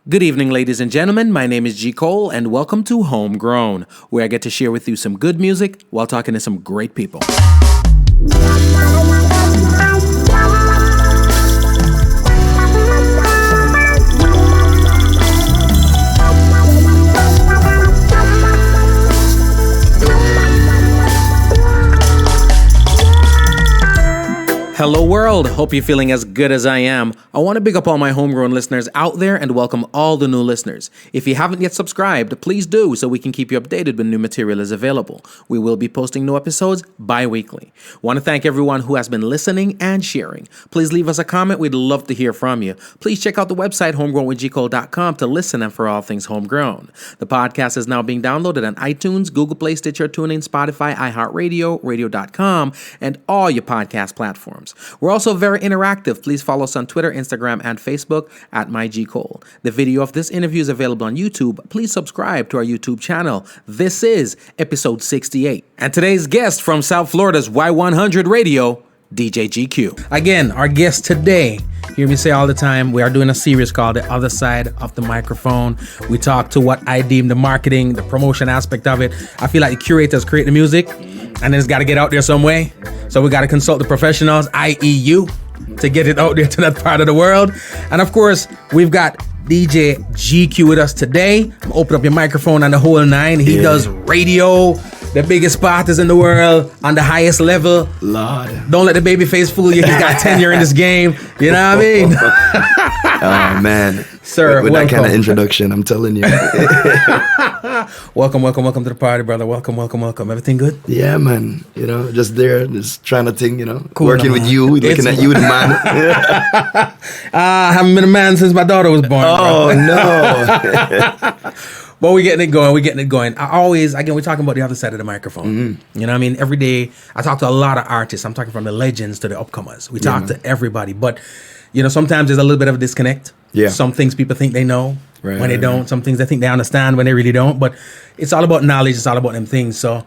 Good evening, ladies and gentlemen. My name is G. Cole, and welcome to Homegrown, where I get to share with you some good music while talking to some great people. Hello world, hope you're feeling as good as I am. I want to big up all my homegrown listeners out there and welcome all the new listeners. If you haven't yet subscribed, please do so we can keep you updated when new material is available. We will be posting new episodes bi-weekly. Want to thank everyone who has been listening and sharing. Please leave us a comment, we'd love to hear from you. Please check out the website homegrownwithgcole.com to listen and for all things homegrown. The podcast is now being downloaded on iTunes, Google Play, Stitcher, TuneIn, Spotify, iHeartRadio, radio.com, and all your podcast platforms. We're also very interactive. Please follow us on Twitter, Instagram, and Facebook at MyGCole. The video of this interview is available on YouTube. Please subscribe to our YouTube channel. This is episode 68. And today's guest from South Florida's Y100 Radio, DJ GQ. Again, our guest today, hear me say all the time, we are doing a series called The Other Side of the Microphone. We talk to what I deem the marketing, the promotion aspect of it. I feel like the curators create the music, and then it's got to get out there some way. So we got to consult the professionals, i.e. you, to get it out there to that part of the world. And of course, we've got DJ GQ with us today. Open up your microphone on the whole nine. He does radio, the biggest parties in the world, on the highest level. Lord. Don't let the baby face fool you. He's got tenure in this game. You know what I mean? Oh, man. Sir, with that kind of introduction, I'm telling you. Welcome to the party, brother. Welcome. Everything good? Yeah, man. You know, just there, just trying to think, Cool, working with you, looking at you, the man. I haven't been a man since my daughter was born. Oh, no. But we're getting it going. I always, again, we're talking about the other side of the microphone. Mm-hmm. You know what I mean? Every day, I talk to a lot of artists. I'm talking from the legends to the upcomers. We talk to everybody. But, sometimes there's a little bit of a disconnect. Yeah. Some things people think they know when they don't. Some things they think they understand when they really don't. But it's all about knowledge. It's all about them things. So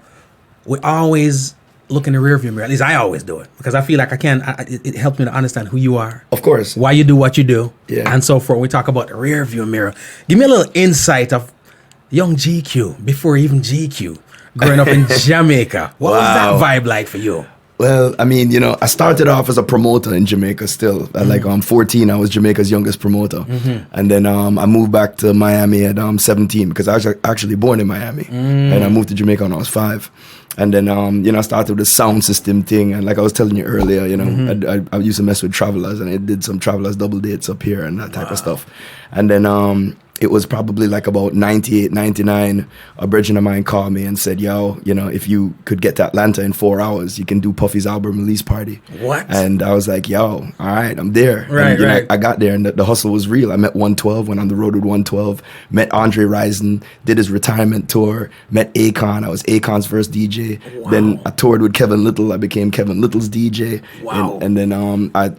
we always look in the rearview mirror. At least I always do it. Because I feel like it helps me to understand who you are. Of course. Why you do what you do. Yeah. And so forth. We talk about the rearview mirror. Give me a little insight of young GQ, before even GQ, growing up in Jamaica. What was that vibe like for you? Well, I mean, I started off as a promoter in Jamaica still. At 14, I was Jamaica's youngest promoter. Mm-hmm. And then I moved back to Miami at 17 because I was actually born in Miami. And I moved to Jamaica when I was 5. And then, I started with the sound system thing. And like I was telling you earlier, I used to mess with Travelers, and I did some Travelers double dates up here and that type of stuff. And then it was probably like about 98, 99, a brethren of mine called me and said, yo, if you could get to Atlanta in 4 hours, you can do Puffy's album release party. What? And I was like, yo, all right, I'm there. Right, and, I got there and the hustle was real. I met 112, went on the road with 112, met Andre Rison, did his retirement tour, met Akon. I was Akon's first DJ. Wow. Then I toured with Kevin Little. I became Kevin Little's DJ. Wow. And then I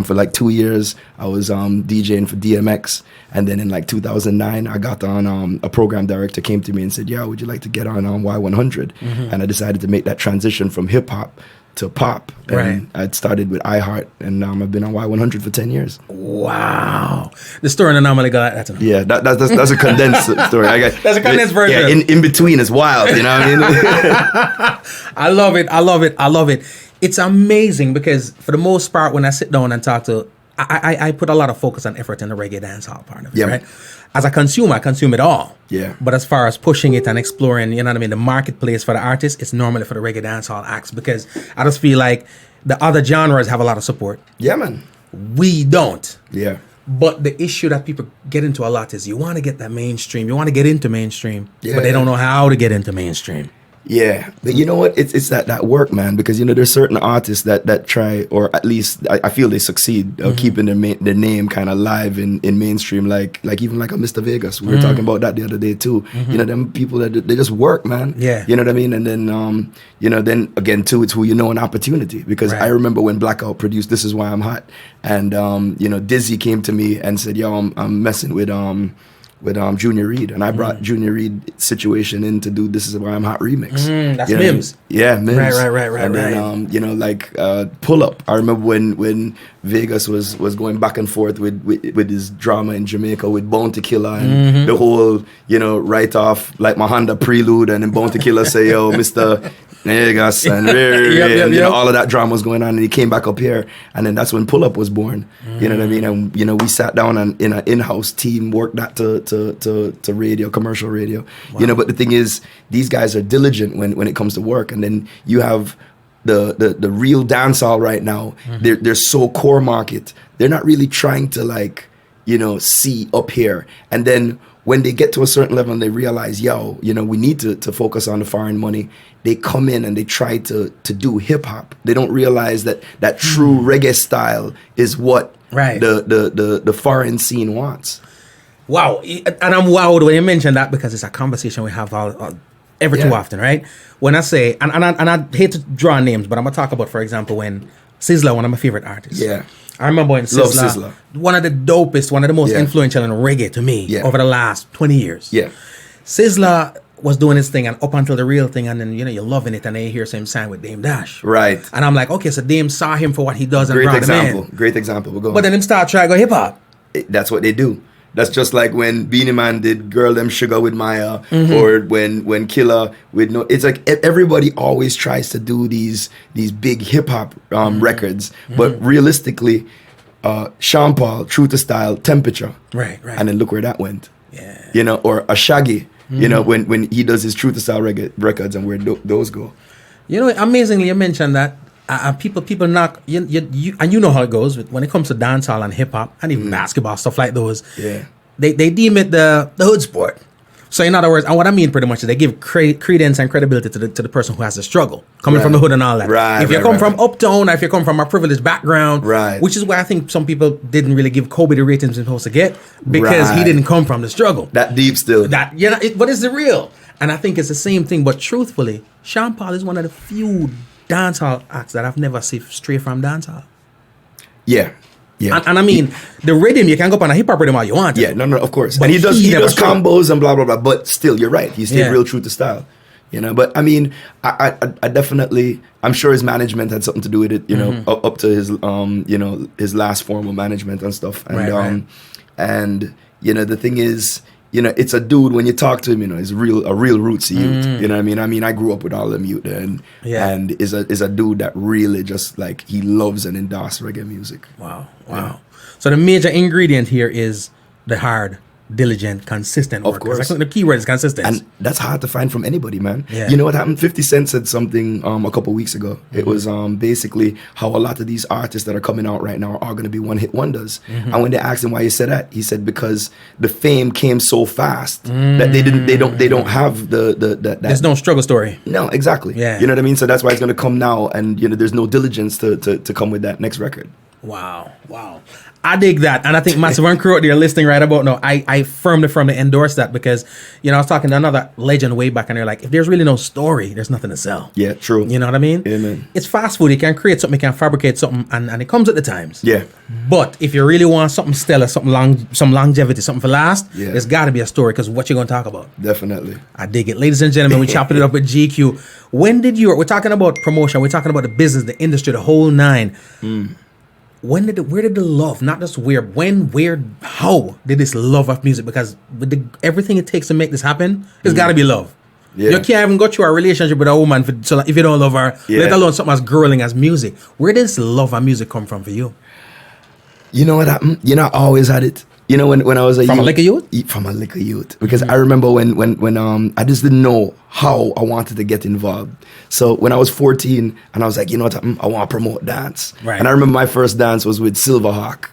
for like 2 years, I was DJing for DMX. And then in like 2009, I got on, a program director came to me and said, yeah, would you like to get on Y100? Mm-hmm. And I decided to make that transition from hip hop to pop. And I'd started with iHeart, and I've been on Y100 for 10 years. Wow. The story in anomaly got that's enough. Yeah, that's a condensed story. That's a condensed version. Yeah, in between is wild, you know what I mean? I love it. It's amazing because for the most part, when I sit down and talk to, I put a lot of focus and effort in the reggae dancehall part of it, right? As a consumer, I consume it all. Yeah. But as far as pushing it and exploring, the marketplace for the artists, it's normally for the reggae dancehall acts because I just feel like the other genres have a lot of support. Yeah, man. We don't. Yeah. But the issue that people get into a lot is you want to get that mainstream. You want to get into mainstream, but they don't know how to get into mainstream. Yeah, but you know what? It's that work, man. Because there's certain artists that try, or at least I feel they succeed keeping their name kind of live in mainstream, like even like a Mr. Vegas. We were talking about that the other day too. Them people that they just work, man. Yeah, you know what I mean. And then then again too, it's who you know an opportunity. Because I remember when Blackout produced "This Is Why I'm Hot," and Dizzy came to me and said, "Yo, I'm messing with with Junior Reid, and I brought Junior Reid situation in to do "This Is Why I'm Hot" remix. That's you know? Mims. Yeah, Mims. Right. And then you know, like Pull Up. I remember when Vegas was going back and forth with his drama in Jamaica with Bounty Killer and the whole, you know, write off like my Honda Prelude, and then Bounty Killer say, yo, Mr. Vegas, and you know, all of that drama was going on, and he came back up here, and then that's when Pull Up was born. You know what I mean? And you know, we sat down and in an in-house team worked that to radio, commercial radio. Wow. You know, but the thing is, these guys are diligent when it comes to work, and then you have the real dancehall right now. They're so core market. They're not really trying to, like, you know, see up here, and then when they get to a certain level and they realize, yo, you know, we need to focus on the foreign money, they come in and they try to do hip hop. They don't realize that true reggae style is what the foreign scene wants. Wow. And I'm wowed when you mention that, because it's a conversation we have every too often, right? When I say, and I hate to draw names, but I'm going to talk about, for example, when Sizzla, one of my favorite artists. Yeah. I remember when Sizzla, one of the dopest, one of the most influential in reggae to me over the last 20 years. Yeah. Sizzla was doing his thing, and up until the real thing, and then, you know, you're loving it, and then you hear him sign with Dame Dash. Right. And I'm like, okay, so Dame saw him for what he does and brought him in. Great example. We're going. But then him start trying to go hip hop. That's what they do. That's just like when Beanie Man did Girl Them Sugar with Maya, or when Killer with No. It's like everybody always tries to do these big hip hop records, but realistically, Sean Paul, True to Style, Temperature, right, and then look where that went. Yeah, you know, or a Shaggy, you know, when he does his True to Style records, and where those go. You know, amazingly, you mentioned that. People knock you, and you know how it goes when it comes to dancehall and hip hop and even basketball, stuff like those. Yeah, they deem it the hood sport. So in other words, and what I mean pretty much is they give credence and credibility to the person who has the struggle coming from the hood and all that. If you come from uptown, or if you come from a privileged background, which is why I think some people didn't really give Kobe the ratings he's supposed to get, because he didn't come from the struggle. That deep still. That, you know, but it's the real. And I think it's the same thing. But truthfully, Sean Paul is one of the few dancehall acts that I've never seen straight from dancehall. Yeah. Yeah. And I mean, the rhythm, you can go up on a hip hop rhythm all you want. Yeah, no, of course. But and he does combos and blah, blah, blah. But still, you're right. He stayed real true to style. You know, but I mean, I definitely, I'm sure his management had something to do with it, you know, up to his, you know, his last form of management and stuff. And, and, you know, the thing is, you know, it's a dude, when you talk to him, you know, he's a real rootsy youth. You know what I mean? I grew up with all them youth, and is a dude that really just, like, he loves and endorses reggae music. Wow. Yeah. So the major ingredient here is the hard, diligent, consistent work. Of course. I think the key word is consistent. And that's hard to find from anybody, man. Yeah. You know what happened? 50 Cent said something a couple weeks ago. It was basically how a lot of these artists that are coming out right now are going to be one-hit wonders. And when they asked him why he said that, he said because the fame came so fast that they don't have that there's no struggle story. No, exactly. Yeah. You know what I mean? So that's why it's going to come now, and you know, there's no diligence to come with that next record. Wow. I dig that, and I think Massive and crew out there listening right about now, I firmly endorse that, because, you know, I was talking to another legend way back, and they're like, if there's really no story, there's nothing to sell. Yeah, true. You know what I mean? Yeah, man. It's fast food. You can create something, you can fabricate something, and it comes at the times. Yeah. But if you really want something stellar, some longevity, something for last, there's got to be a story, because what you're going to talk about. Definitely. I dig it. Ladies and gentlemen, we chopped it up with GQ. We're talking about promotion, we're talking about the business, the industry, the whole nine. Where did the love, not just how did this love of music? Because with everything it takes to make this happen, it's got to be love. Yeah. You can't even go through a relationship with a woman if you don't love her, let alone something as grueling as music. Where did this love of music come from for you? You know what happened? You know, I always had it. You know, when I was a from a liquor youth? From a liquor youth. Because I remember when I just didn't know how I wanted to get involved. So when I was 14, and I was like, you know what, I want to promote dance. Right. And I remember my first dance was with Silverhawk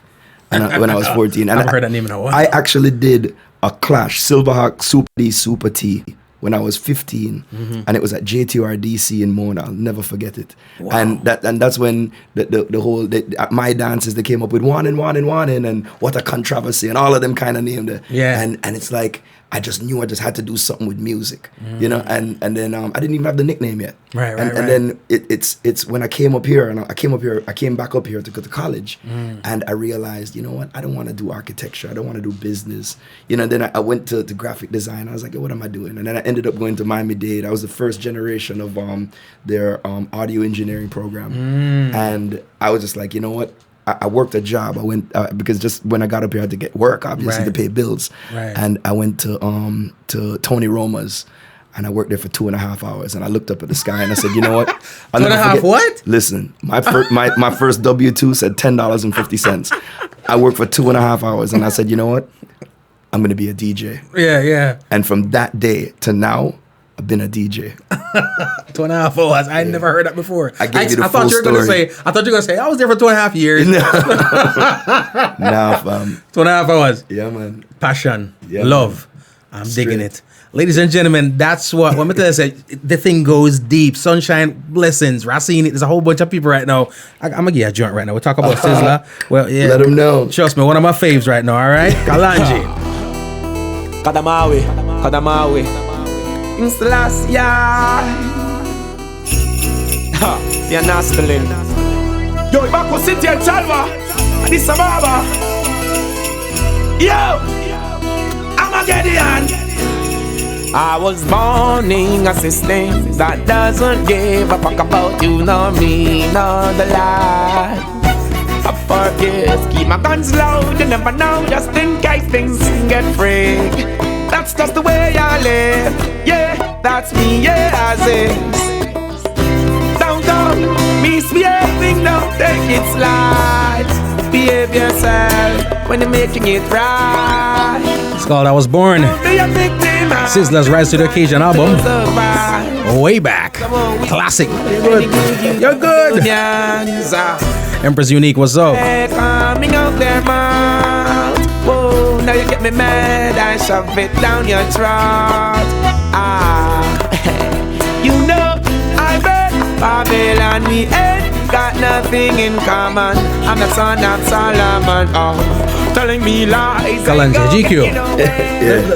when I was 14. And I've heard that name in a while. I actually did a clash, Silverhawk, Super D, Super T, when I was 15, and it was at JTRDC in Mona. I'll never forget it. Wow. And that's when the whole my dances, they came up with one and what a controversy, and all of them kind of named it. Yeah. And it's like, I just knew I just had to do something with music, you know. And then I didn't even have the nickname yet. Right. And then it's when I came up here, and I came back up here to go to college, and I realized, you know what, I don't want to do architecture, I don't want to do business, you know. And then I went to graphic design. I was like, what am I doing? And then I ended up going to Miami-Dade. I was the first generation of their audio engineering program, and I was just like, you know what, I worked a job. I went because just when I got up here, I had to get work, obviously, to pay bills. Right. And I went to Tony Roma's, and I worked there for 2.5 hours. And I looked up at the sky and I said, you know what? 2.5 what? Listen, my first W-2 said $10.50. I worked for 2.5 hours, and I said, you know what? I'm gonna be a DJ. Yeah. And from that day to now, I've been a DJ. 2.5 hours. I never heard that before. I gave you the I thought full you were gonna story. say. I thought you were gonna say I was there for 2.5 years. Nah, fam. 2.5 hours. Yeah, man. Passion, Yeah, love. man. I'm digging it. Ladies and gentlemen, that's what me tell you, the thing goes deep. Sunshine, blessings, Racine. There's a whole bunch of people right now. I'm gonna give you a joint right now. We'll talk about Sizzler. Well, yeah. Let them know. Trust me, one of my faves right now, all right? Kalanji. Kadamawi. Instalas, yeah. Ha, you're nastalin. Yo, Ibako City and Chalva. Addis Ababa. Yo, I'm a Gideon. I was born in a system that doesn't give a fuck about you, nor me, nor the life. I forget, keep my guns low, you never know, just in case things get freak. That's just the way I live, yeah, that's me, yeah, as is. Don't go misbehaving, don't take it slight. Behave yourself when you're making it right. It's called I Was Born. Sizzler's Rise to the Occasion album. Way back. Classic. You're good. You're good. Empress Unique, what's up? Coming out their mouth. Whoa, now you get me mad. I shove it down your throat. You know I bet Babylon we ain't got nothing in common. I'm the son of Solomon. Oh, telling me lies. Kalanje, GQ.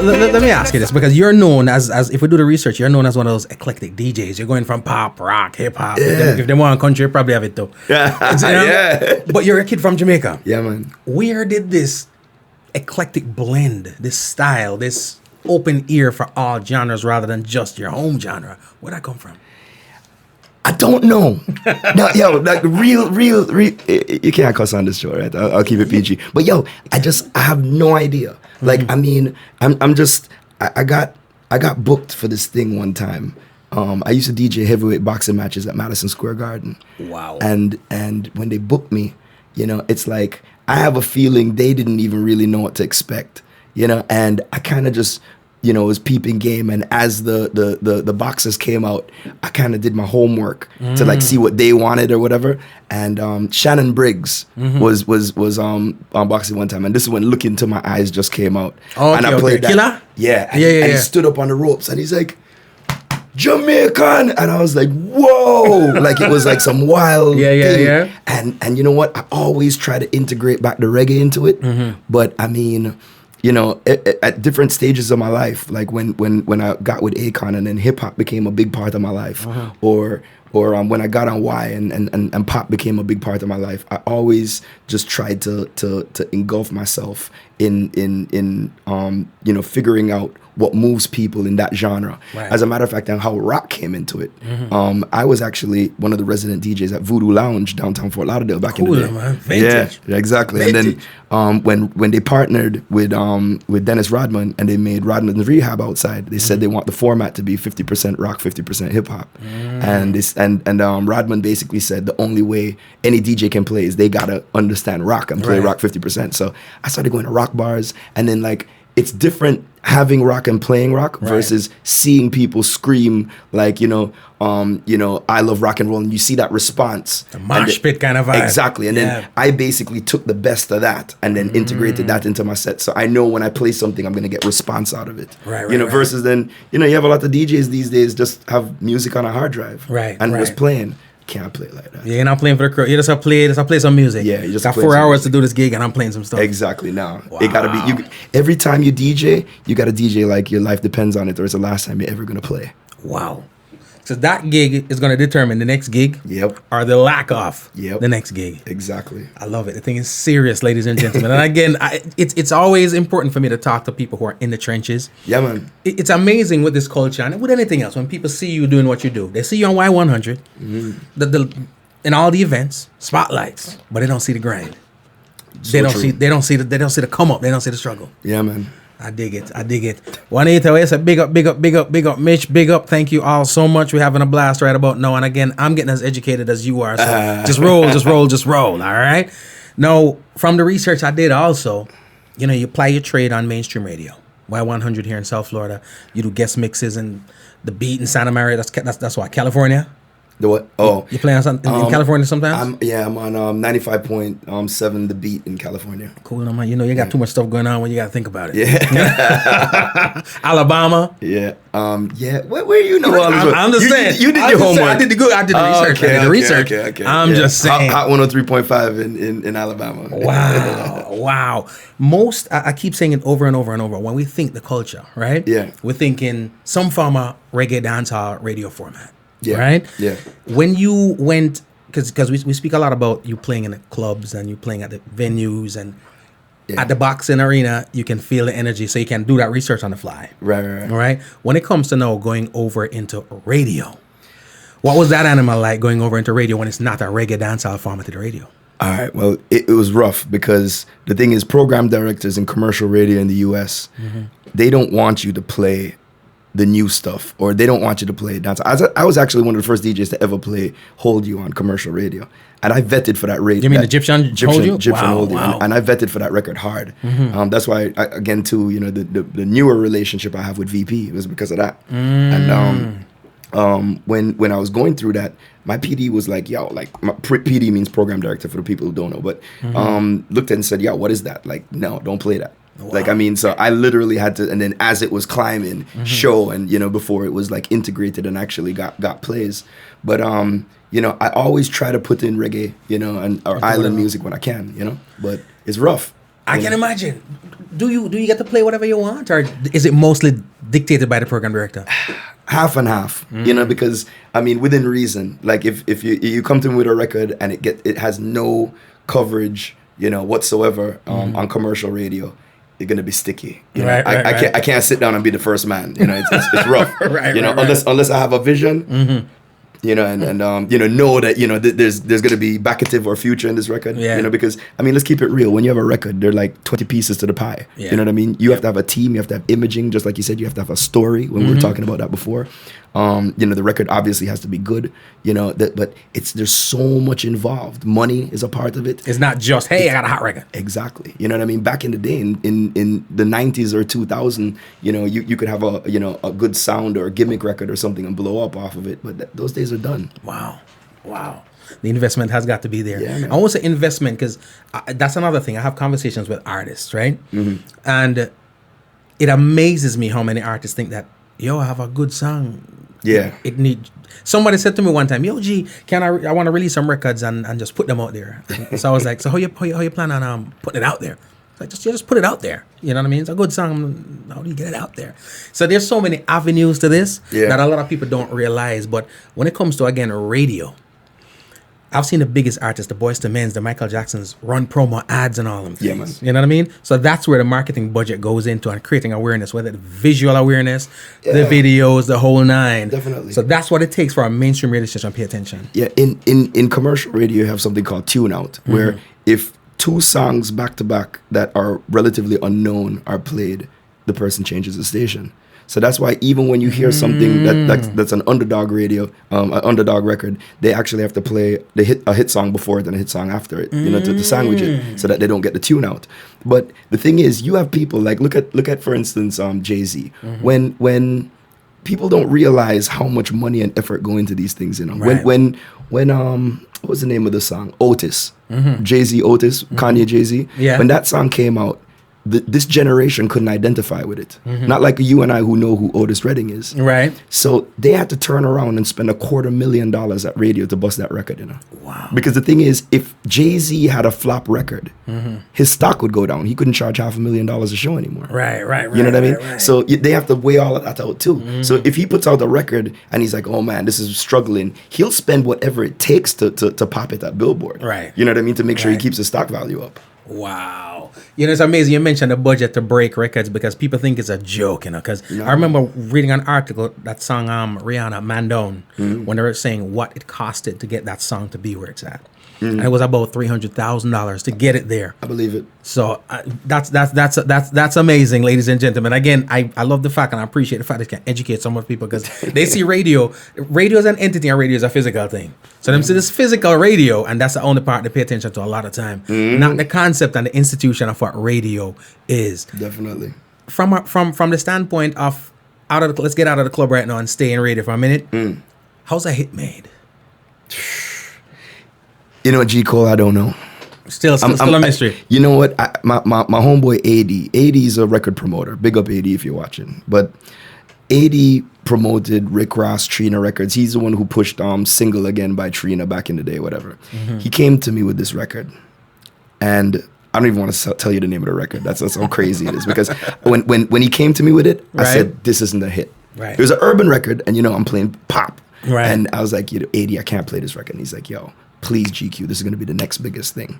Let me ask you this, because you're known as if we do the research, you're known as one of those eclectic DJs. You're going from pop, rock, hip hop. Yeah. If they want country, you probably have it too. Yeah. But you're a kid from Jamaica. Yeah, man. Where did this eclectic blend, this style, this open ear for all genres rather than just your home genre, where'd that come from? I don't know. No, yo, like real. You can't cuss on this show, right? I'll keep it PG. But yo, I have no idea. Like, I mean, I got booked for this thing one time. I used to DJ heavyweight boxing matches at Madison Square Garden. Wow. And when they booked me, you know, it's like I have a feeling they didn't even really know what to expect, you know, and I kind of just, you know, was peeping game, and as the boxes came out, I kind of did my homework to like see what they wanted or whatever. And Shannon Briggs was on boxing one time, and this is when Look Into My Eyes just came out. Oh, and I played that. Killer? Yeah, and he stood up on the ropes, and he's like, Jamaican, and I was like, whoa, like it was like some wild thing. And you know what? I always try to integrate back the reggae into it, but I mean, you know, at different stages of my life, like when I got with Akon, and then hip hop became a big part of my life, or when I got on Y and pop became a big part of my life, I always just tried to engulf myself in you know, figuring out what moves people in that genre. Right. As a matter of fact, and how rock came into it. I was actually one of the resident DJs at Voodoo Lounge downtown Fort Lauderdale back in the day. Man. Vintage. Yeah, exactly. Vintage. And then when they partnered with Dennis Rodman, and they made Rodman's Rehab outside, they said they want the format to be 50% rock, 50% hip hop. And Rodman basically said the only way any DJ can play is they gotta understand rock and play rock 50%. So I started going to rock bars, and then like, it's different having rock and playing rock versus seeing people scream like, you know, I love rock and roll, and you see that response. The mosh pit kind of vibe. Exactly. And then I basically took the best of that and then integrated that into my set. So I know when I play something, I'm going to get response out of it. Versus then, you know, you have a lot of DJs these days just have music on a hard drive. And was playing. can't play like that. Yeah, you're not playing for the crowd. You just have to play some music. Yeah, you just got play 4 some hours music. to do this gig, and I'm playing some stuff. Exactly. Now it gotta be you. Every time you DJ, you gotta DJ like your life depends on it, or it's the last time you're ever gonna play. Wow. So that gig is going to determine the next gig. Yep. Or the lack of Yep. the next gig. Exactly. I love it. The thing is serious, ladies and gentlemen. And again, it's always important for me to talk to people who are in the trenches. Yeah, man. It's amazing with this culture and with anything else. When people see you doing what you do, they see you on Y100, in all the events, spotlights, but they don't see the grind. They don't see the come up. They don't see the struggle. Yeah, man. I dig it. Juanita, it's a big up, Mitch, big up. Thank you all so much. We're having a blast right about now. And again, I'm getting as educated as you are. So just roll. All right. Now, from the research I did also, you play your trade on mainstream radio. Y100 here in South Florida. You do guest mixes and the beat in Santa Maria. That's what, California? The what? Oh, you play on in California sometimes? I'm on 95.7 The Beat in California. Cool, man. You got too much stuff going on when you got to think about it. Yeah. Alabama. Yeah. Where you know all this? I'm just saying. You did your homework. I did the research. Okay. I'm just saying. Hot 103.5 in Alabama. Wow. Most, I keep saying it over and over and over. When we think the culture, right? Yeah. We're thinking some form of reggae dancehall radio format. Yeah. Right? Yeah. When you went, because we speak a lot about you playing in the clubs and you playing at the venues and at the boxing arena, you can feel the energy, so you can do that research on the fly. Right. All right? When it comes to now going over into radio, what was that animal like going over into radio when it's not a reggae dancehall format to the radio? All right. Well, it was rough because the thing is, program directors in commercial radio in the U.S., they don't want you to play the new stuff, or they don't want you to play dance. I was actually one of the first DJs to ever play Hold You on commercial radio, and I vetted for that radio. You mean the Egyptian Hold You? Egyptian Hold You, and I vetted for that record hard. That's why, again, too, the newer relationship I have with VP was because of that. And when I was going through that, my PD was like, yo, like, PD means program director for the people who don't know, but looked at it and said, yo, what is that? Like, no, don't play that. Wow. Like, I mean, so I literally had to, and then as it was climbing, show, and, before it was like integrated and actually got plays. But, I always try to put in reggae, or island music when I can, but it's rough. I can imagine. Do you get to play whatever you want, or is it mostly dictated by the program director? Half and half, because, I mean, within reason, like if you come to me with a record and it has no coverage, whatsoever on commercial radio, you're gonna be sticky. I can't sit down and be the first man. It's rough. Unless I have a vision. And know that there's gonna be backative or future in this record. Because I mean, let's keep it real. When you have a record, there are like 20 pieces to the pie. You know what I mean? You have to have a team. You have to have imaging, just like you said. You have to have a story. When we were talking about that before, the record obviously has to be good. But there's so much involved. Money is a part of it. It's not just I got a hot record. Exactly. You know what I mean? Back in the day, in the 90s or 2000, you could have a good sound or a gimmick record or something and blow up off of it. But those days are done. Wow. The investment has got to be there. Yeah, I want to say investment because that's another thing. I have conversations with artists, right? And it amazes me how many artists think that, I have a good song. Yeah. Somebody said to me one time, yo, G, I want to release some records and just put them out there. So I was like, so how you plan on putting it out there? Like, just put it out there. You know what I mean? It's a good song. How do you get it out there? So there's so many avenues to this that a lot of people don't realize. But when it comes to, again, radio, I've seen the biggest artists, the Boyz II Men's, the Michael Jacksons, run promo ads and all them things. Yeah, man. You know what I mean? So that's where the marketing budget goes into and creating awareness, whether it's visual awareness, the videos, the whole nine. Definitely. So that's what it takes for a mainstream radio station to pay attention. Yeah, in commercial radio, you have something called tune out, where if two songs back to back that are relatively unknown are played, the person changes the station. So that's why even when you hear something that's an underdog radio, an underdog record, they actually have to play a hit song before it and a hit song after it, to sandwich it, so that they don't get the tune out. But the thing is, you have people like look at for instance Jay-Z. When people don't realize how much money and effort go into these things, Right. When what was the name of the song? Otis, Jay-Z, Otis, Kanye, Jay-Z. Yeah. When that song came out, this generation couldn't identify with it. Not like you and I who know who Otis Redding is. Right. So they had to turn around and spend $250,000 at radio to bust that record, you know. Wow. Because the thing is, if Jay-Z had a flop record, his stock would go down. He couldn't charge $500,000 a show anymore. Right. You know what I mean? Right. So they have to weigh all of that out too. So if he puts out a record and he's like, oh man, this is struggling, he'll spend whatever it takes to pop it at Billboard. Right. You know what I mean? To make sure he Right. keeps the stock value up. Wow. You know, it's amazing you mentioned the budget to break records because people think it's a joke, you know, because I remember reading an article, that song Rihanna, Man Down, when they were saying what it costed to get that song to be where it's at. And it was about $300,000 to get it there. I believe it. So that's amazing, ladies and gentlemen. Again, I love the fact and I appreciate the fact that you can educate so much people because they see radio is an entity and radio is a physical thing. So them see this physical radio and that's the only part they pay attention to a lot of time. Not the concept and the institution of what radio is. Definitely. From the standpoint of let's get out of the club right now and stay in radio for a minute. How's a hit made? You know, G. Cole, I don't know. Still a mystery. You know what? My homeboy AD is a record promoter. Big up AD if you're watching. But AD promoted Rick Ross, Trina Records. He's the one who pushed Single Again by Trina back in the day, whatever. He came to me with this record. And I don't even want to tell you the name of the record. That's how crazy it is. Because when he came to me with it, I said, this isn't a hit. Right. It was an urban record, and, you know, I'm playing pop. Right. And I was like, you know, AD, I can't play this record. And he's like, yo, please, GQ, this is going to be the next biggest thing.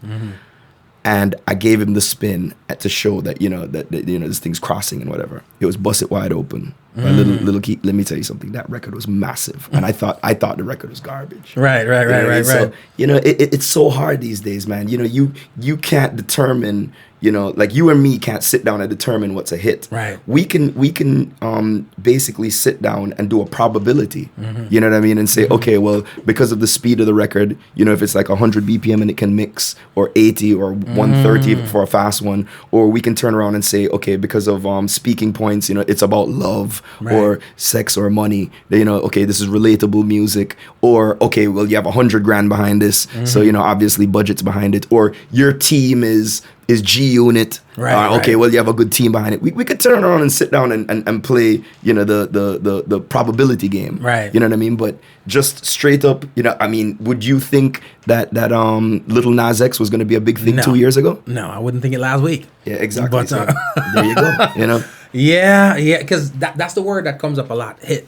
And I gave him the spin to show that, you know, that you know, this thing's crossing and whatever. It was Bust It Wide Open by Little Key. Let me tell you something. That record was massive. And I thought the record was garbage. Right. So, you know, it's so hard these days, man. You know, you can't determine, you know, like you and me can't sit down and determine what's a hit. Right. We can basically sit down and do a probability. You know what I mean? And say, okay, well, because of the speed of the record, you know, if it's like 100 BPM and it can mix, or 80 or 130 for a fast one, or we can turn around and say, okay, because of speaking points, you know, it's about love or sex or money. You know, okay, this is relatable music. Or okay, well, you have $100,000 behind this, so you know, obviously budget's behind it. Or your team is G Unit. Okay, well, you have a good team behind it. We could turn around and sit down and play, you know, the probability game. Right. You know what I mean? But just straight up, you know, I mean, would you think that Little Nas X was going to be a big thing 2 years ago? No, I wouldn't think it last week. Yeah, exactly. But, so, there you go. You know? Yeah, because that's the word that comes up a lot. Hit.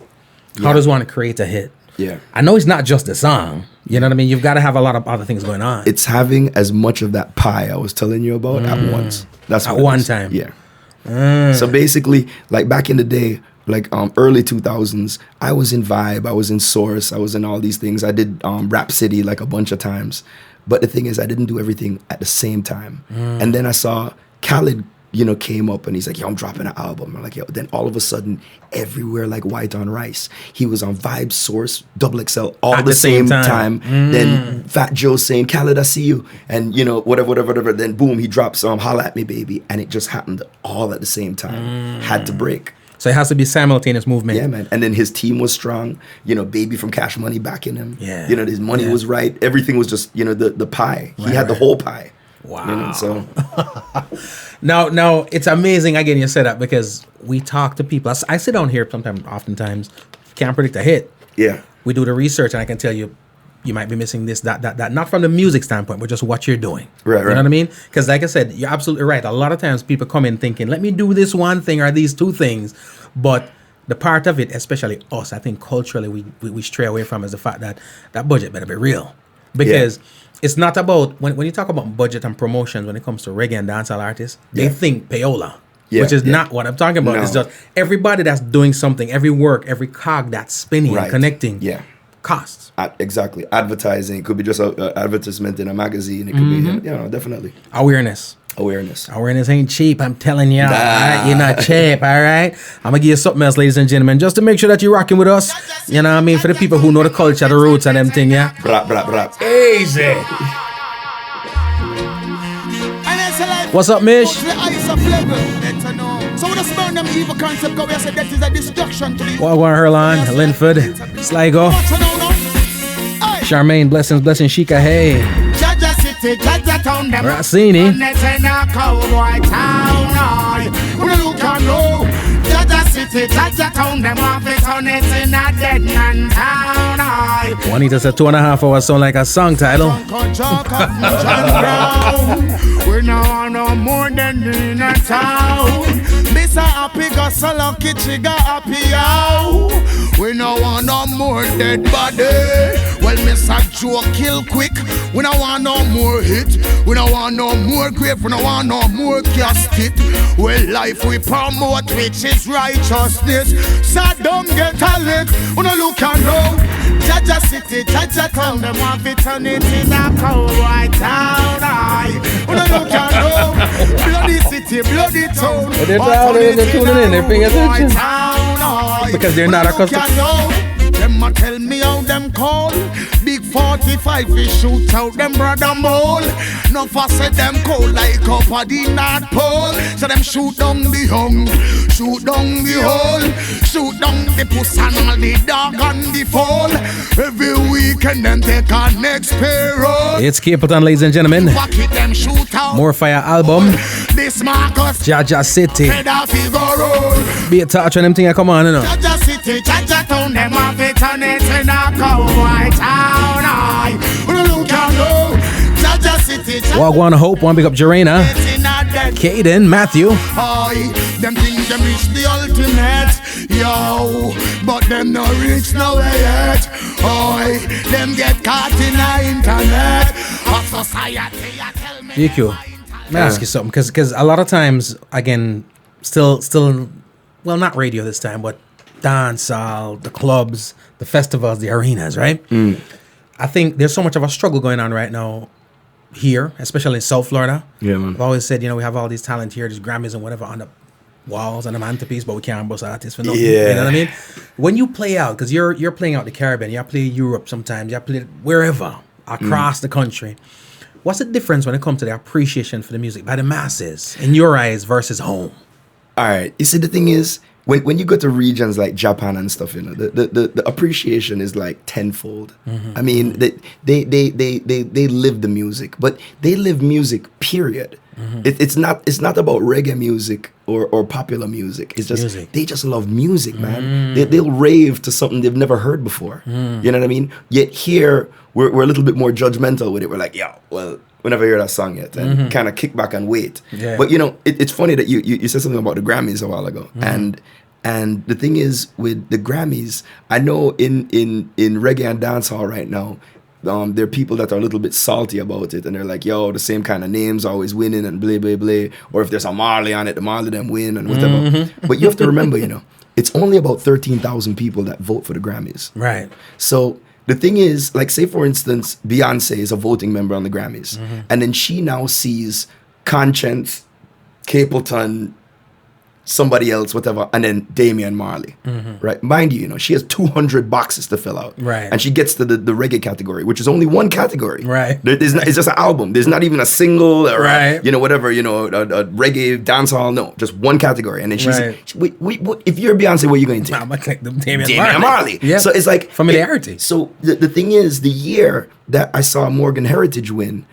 How does one create a hit? Yeah. I know it's not just the song. You know what I mean? You've got to have a lot of other things going on. It's having as much of that pie I was telling you about at once. That's what at one time. Yeah. So basically, like back in the day, like early 2000s, I was in Vibe, I was in Source, I was in all these things. I did Rap City like a bunch of times. But the thing is, I didn't do everything at the same time. And then I saw Khaled, you know, came up and he's like, yo, I'm dropping an album. I'm like, yo, then all of a sudden, everywhere like White on Rice, he was on Vibe, Source, XXL, all at the same time. Then Fat Joe saying, Khaled, I see you. And, you know, whatever. Then boom, he drops Holla at Me, Baby. And it just happened all at the same time. Had to break. So it has to be simultaneous movement. Yeah, man. And then his team was strong. You know, Baby from Cash Money backing him. Yeah. You know, his money was right. Everything was just, you know, the pie. He had the whole pie. Wow. You know, so now it's amazing again you said that because we talk to people. I sit down here oftentimes, can't predict a hit. Yeah. We do the research and I can tell you might be missing this, that, not from the music standpoint, but just what you're doing. Right. You know what I mean? Because like I said, you're absolutely right. A lot of times people come in thinking, let me do this one thing or these two things. But the part of it, especially us, I think culturally we stray away from is the fact that budget better be real. Because it's not about, when you talk about budget and promotions when it comes to reggae and dancehall artists, they think payola. Which is not what I'm talking about. No. It's just everybody that's doing something, every work, every cog that's spinning and connecting costs. Exactly. Advertising. It could be just an advertisement in a magazine. It could be, you know, definitely. Awareness ain't cheap, I'm telling y'all. All right? You're not cheap, all right? I'm going to give you something else, ladies and gentlemen, just to make sure that you're rocking with us. You know what I mean? For the people who know the culture, the roots and them thing, yeah? Easy. What's up, Mish? So we just burn them evil concept because we said that is a destruction to the Wagwan Herlon, Linford, Sligo, Charmaine, blessings, Sheikah, hey. Jaja sit City, Jaja Town, them Racini. and it's in a cowboy town, aye. When you can know, Jaja City, Jaja Town, them off it on it's in a dead man town, aye. Juanita said 2.5 hours sound like a song title. We no want no more than in a town. Miss a happy got so lucky she got happy out. We no want no more dead body. Well, Miss a Joe kill quick. We no want no more hit. We no want no more grave. We no want no more casket. Well, life we promote, which is righteousness. So don't get a lick. We no look and know. Jaja City, Jaja Town, them want to turn it in a cowboy town. Aye. We no look and know. Bloody city, bloody town. They're tuning in, they're paying attention. Because they're not accustomed. Them a tell me how them call. Big 45 we shoot out them brother mole. No for said them cold like up at the North Pole. So them shoot down the hung, shoot down the hole, shoot down the puss and all the dog and the fall. Every weekend them take a next payroll. It's Capleton, ladies and gentlemen. Them shoot out. More Fire album. This Marcus Jaja City. head off he go roll. Be a touch on them thing I come on, you know. Jaja City, Jaja Town, them have it on it in a cowboy town. Aye, look and know. Jaja City, Wagwan Hope, one big up Jarena. Caden, Matthew. Aye, them think them reach the ultimate. Yo, but them no reach nowhere yet. Aye, them get caught in the internet. Of society, I tell me. GQ, let me ask you something, because a lot of times, again, still, well, not radio this time, but dancehall, the clubs, the festivals, the arenas, right? I think there's so much of a struggle going on right now here, especially in South Florida. Yeah, man. I've always said, we have all these talent here, these Grammys and whatever on the walls and the mantelpiece, but we can't bust artists for nothing. Yeah. You know what I mean? When you play out, because you're playing out the Caribbean, you play Europe sometimes, you play wherever across the country. What's the difference when it comes to the appreciation for the music by the masses in your eyes versus home? All right. You see, the thing is, when you go to regions like Japan and stuff, the appreciation is like tenfold. I mean, they live the music, but they live music, period. It's not about reggae music or popular music. It's just music. They just love music, man. They'll rave to something they've never heard before. You know what I mean? Yet here we're a little bit more judgmental with it. We're like, well, we never hear that song yet, and kind of kick back and wait. Yeah. But it's funny that you said something about the Grammys a while ago, and the thing is with the Grammys, I know in reggae and dancehall right now, there are people that are a little bit salty about it, and they're like, yo, the same kind of names always winning and blah blah blah, or if there's a Marley on it, the Marley them win and whatever. But you have to remember, it's only about 13,000 people that vote for the Grammys. Right. So the thing is, like, say for instance, Beyonce is a voting member on the Grammys, and then she now sees Conscience, Capleton, somebody else, whatever, and then Damian Marley, right? Mind you, she has 200 boxes to fill out, right? And she gets to the reggae category, which is only one category, right? It's just an album. There's not even a single, or right? Whatever, a reggae dancehall. No, just one category. And then she's, if you're Beyonce, what are you going to take? I'm gonna take Damian Marley. Yep. So it's like familiarity. So the thing is, the year that I saw Morgan Heritage win,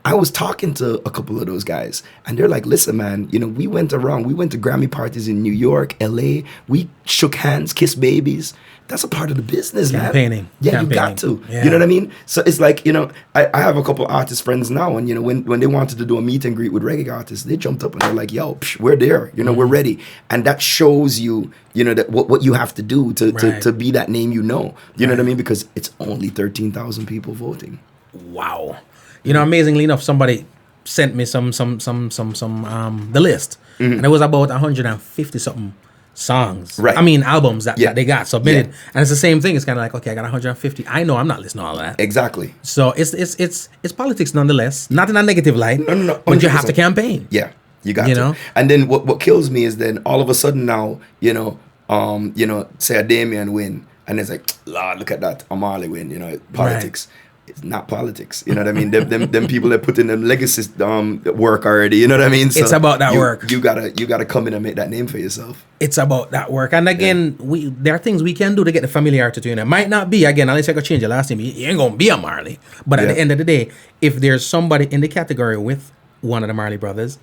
I was talking to a couple of those guys, and they're like, listen, man, we went to Grammy parties in New York, LA, we shook hands, kissed babies. That's a part of the business, Campaigning. man. Yeah, Campaigning. you got to. Yeah. You know what I mean? So it's like, I have a couple artist friends now, and when they wanted to do a meet and greet with reggae artists, they jumped up and they're like, yo, we're there, we're ready. And that shows you, that what you have to do to be that name, you know what I mean? Because it's only 13,000 people voting. Wow. Amazingly enough, somebody sent me some the list, and it was about 150 something songs. Right. I mean albums that they got submitted, and it's the same thing. It's kind of like, okay, I got 150. I know I'm not listening to all that. Exactly. So it's politics nonetheless, not in a negative light. No. But you have to campaign. Yeah, you got to. And then what kills me is then all of a sudden now, say a Damian win, and it's like, Lord, look at that, a Marley win. Politics. it's not politics. You know what I mean? them people that put in them legacy work already. You know what I mean? So it's about that work. You gotta come in and make that name for yourself. It's about that work. And again, there are things we can do to get the familiarity to you. It might not be, again, unless I could change your last name, you ain't gonna be a Marley. But at the end of the day, if there's somebody in the category with one of the Marley brothers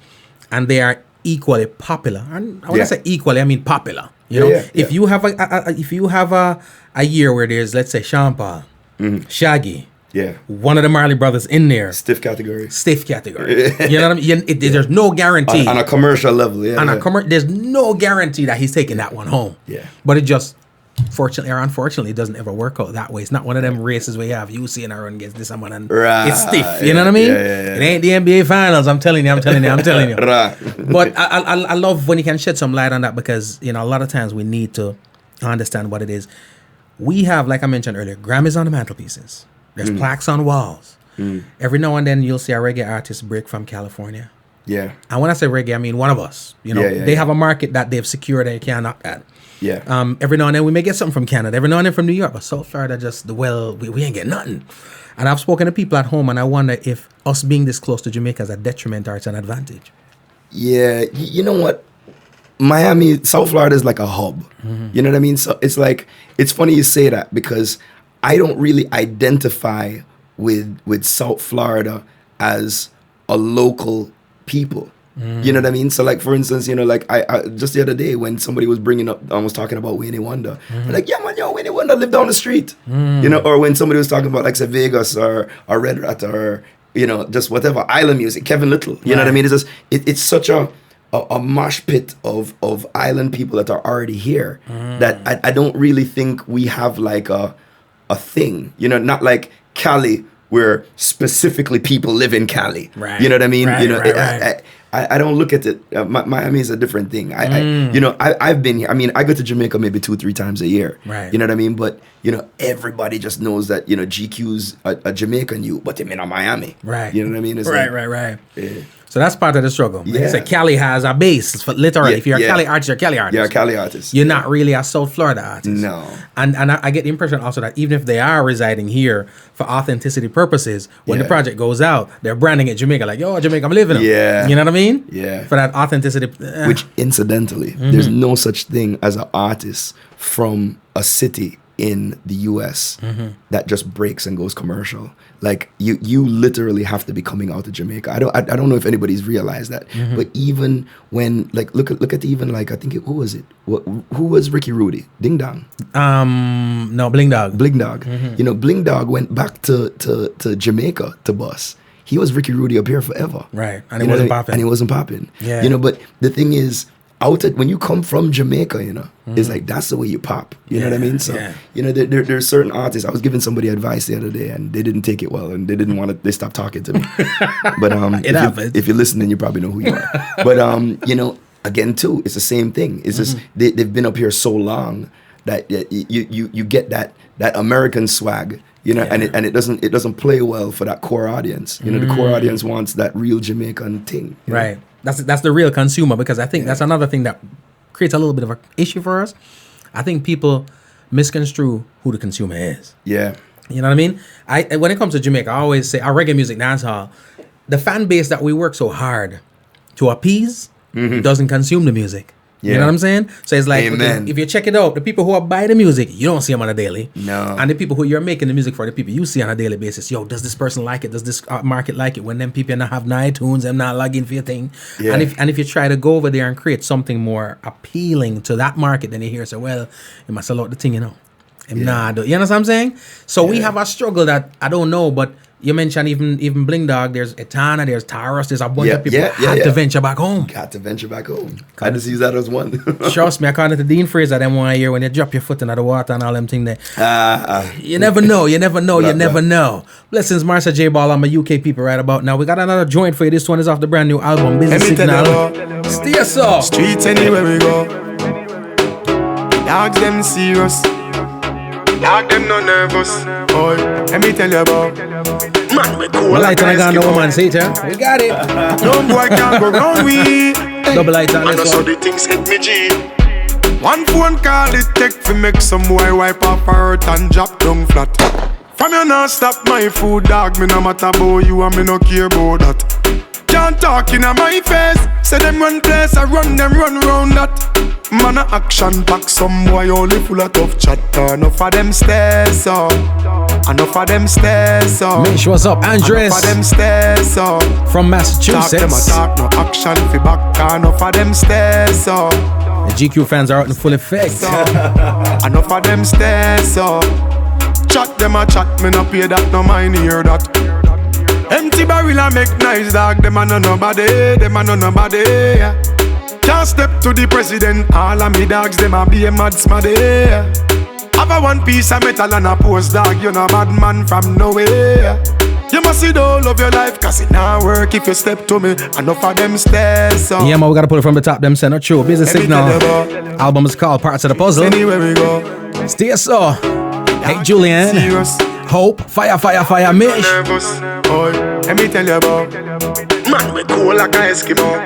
and they are equally popular, and when I say equally, I mean popular. You know, if you have a year where there's, let's say, Sean Paul, Shaggy, one of the Marley brothers in there, stiff category. You know what I mean? There's no guarantee on a commercial level. There's no guarantee that he's taking that one home. But it just, fortunately or unfortunately, it doesn't ever work out that way. It's not one of them races where you have you seeing a run against this someone and it's stiff. You know what I mean? It ain't the NBA finals. I'm telling you. But I love when you can shed some light on that, because a lot of times we need to understand what it is. We have, like I mentioned earlier, Grammys on the mantelpieces. There's plaques on walls. Every now and then you'll see a reggae artist break from California. And when I say reggae, I mean one of us. They have a market that they've secured and you can't knock that. Every now and then we may get something from Canada, every now and then from New York, but South Florida we ain't get nothing. And I've spoken to people at home and I wonder if us being this close to Jamaica is a detriment or it's an advantage. You know what? Miami, South Florida is like a hub. You know what I mean? So it's funny you say that, because I don't really identify with South Florida as a local people. You know what I mean? So like, for instance, I just the other day when somebody was bringing up, I was talking about Y100's, like, yeah man, Y100 live down the street. Or when somebody was talking about like say Vegas or Red Rat or just whatever island music, Kevin Little. You know what I mean? It's just it's such a mosh pit of island people that are already here that I don't really think we have like a thing, not like Cali where specifically people live in Cali. You know what I mean? I don't look at it. Miami is a different thing. I've been here. I mean, I go to Jamaica maybe 2-3 times a year. You know what I mean? But everybody just knows that GQ's a Jamaican youth, but they're in Miami. You know what I mean? It's right. Yeah. So that's part of the struggle. Like I said, Cali has a base. Literally, if you're a Cali artist, you're a Cali artist. You're a Cali artist. You're not really a South Florida artist. No. And I get the impression also that even if they are residing here for authenticity purposes, when the project goes out, they're branding it Jamaica. Like, yo, Jamaica, I'm living it. You know what I mean? For that authenticity. Which, incidentally, there's no such thing as an artist from a city in the US that just breaks and goes commercial. Like you literally have to be coming out of Jamaica. I don't know if anybody's realized that. But even when like look at even like I think who was it? Who was Ricky Rudy? Ding Dong. No, Bling Dog. Bling Dog. Bling Dog went back to Jamaica to bus. He was Ricky Rudy up here forever. Right. And he wasn't popping. And he wasn't popping. But the thing is, when you come from Jamaica, it's like that's the way you pop. You know what I mean? So there's certain artists. I was giving somebody advice the other day, and they didn't take it well, and they didn't want to. They stopped talking to me. But if you're listening, you probably know who you are. But again, too, it's the same thing. It's just they've been up here so long that you get that American swag. And it doesn't play well for that core audience. The core audience wants that real Jamaican thing. Right. That's the real consumer, because I think that's another thing that creates a little bit of an issue for us. I think people misconstrue who the consumer is. Yeah. You know what I mean? When it comes to Jamaica, I always say our reggae music dance hall, the fan base that we work so hard to appease doesn't consume the music. You know what I'm saying? So it's like, if you check it out, the people who are buying the music, you don't see them on a daily. No. And the people who you're making the music for, the people you see on a daily basis. Yo, does this person like it? Does this market like it? When them people not have no iTunes, them not logging for your thing. Yeah. And if you try to go over there and create something more appealing to that market, then you hear say, well, you must sell out the thing, Yeah. You understand what I'm saying? So we have a struggle that I don't know, but you mentioned even Bling Dog, there's Etana, there's Taurus, there's a bunch of people who had to venture back home. Got to venture back home. I just use that as one. Trust me, according to Dean Fraser, them 1 year when you drop your foot into the water and all them things there. You never know. Blessings, Marsha J. Ball, I'm a UK people right about now. We got another joint for you. This one is off the brand new album, Business Signal. Stay so. Streets anywhere we go. Dogs them serious. Dog them no nervous. Boy, let me tell you about. Man, we cool. Well, light and I got no woman, see it, yeah? We got it. No boy can't go round we. Double light and let's go. I know so the things hit me G. One phone call it take to make some boy wipe up her hurt and drop down flat. From you not stop my food, dog. Me no matter about you and me no care about that. Can't talk in my face. Say them run place, I run them run round that. Man a action pack, some boy only full of tough chatter. Enough of them stairs up, enough of them stairs up. Mish, what's up, Andres? Enough of them stairs up. From Massachusetts. Talk them a talk, no action fi back. Enough of them stairs up. The GQ fans are out in full effect. Enough of them stairs up. Chat them a chat, me no pay that, no mind hear that. Empty barrel a make nice dog, them a no nobody, them a no nobody. Yeah. Can't step to the president, all of me dogs, them a be a mad smaddy. Yeah. Have a one piece of metal and a post dog, you no bad man from nowhere. You must see the whole of your life, cause it not work if you step to me. Enough of them stairs up. Yeah man, we gotta pull it from the top, them send not true. Busy Signal. Album is called Parts of the Puzzle. Anywhere we go. Stay so. Hey Julian. Serious. Hope, fire, Mish. Nervous, boy, let me tell you about. Man, we cool like a Eskimo.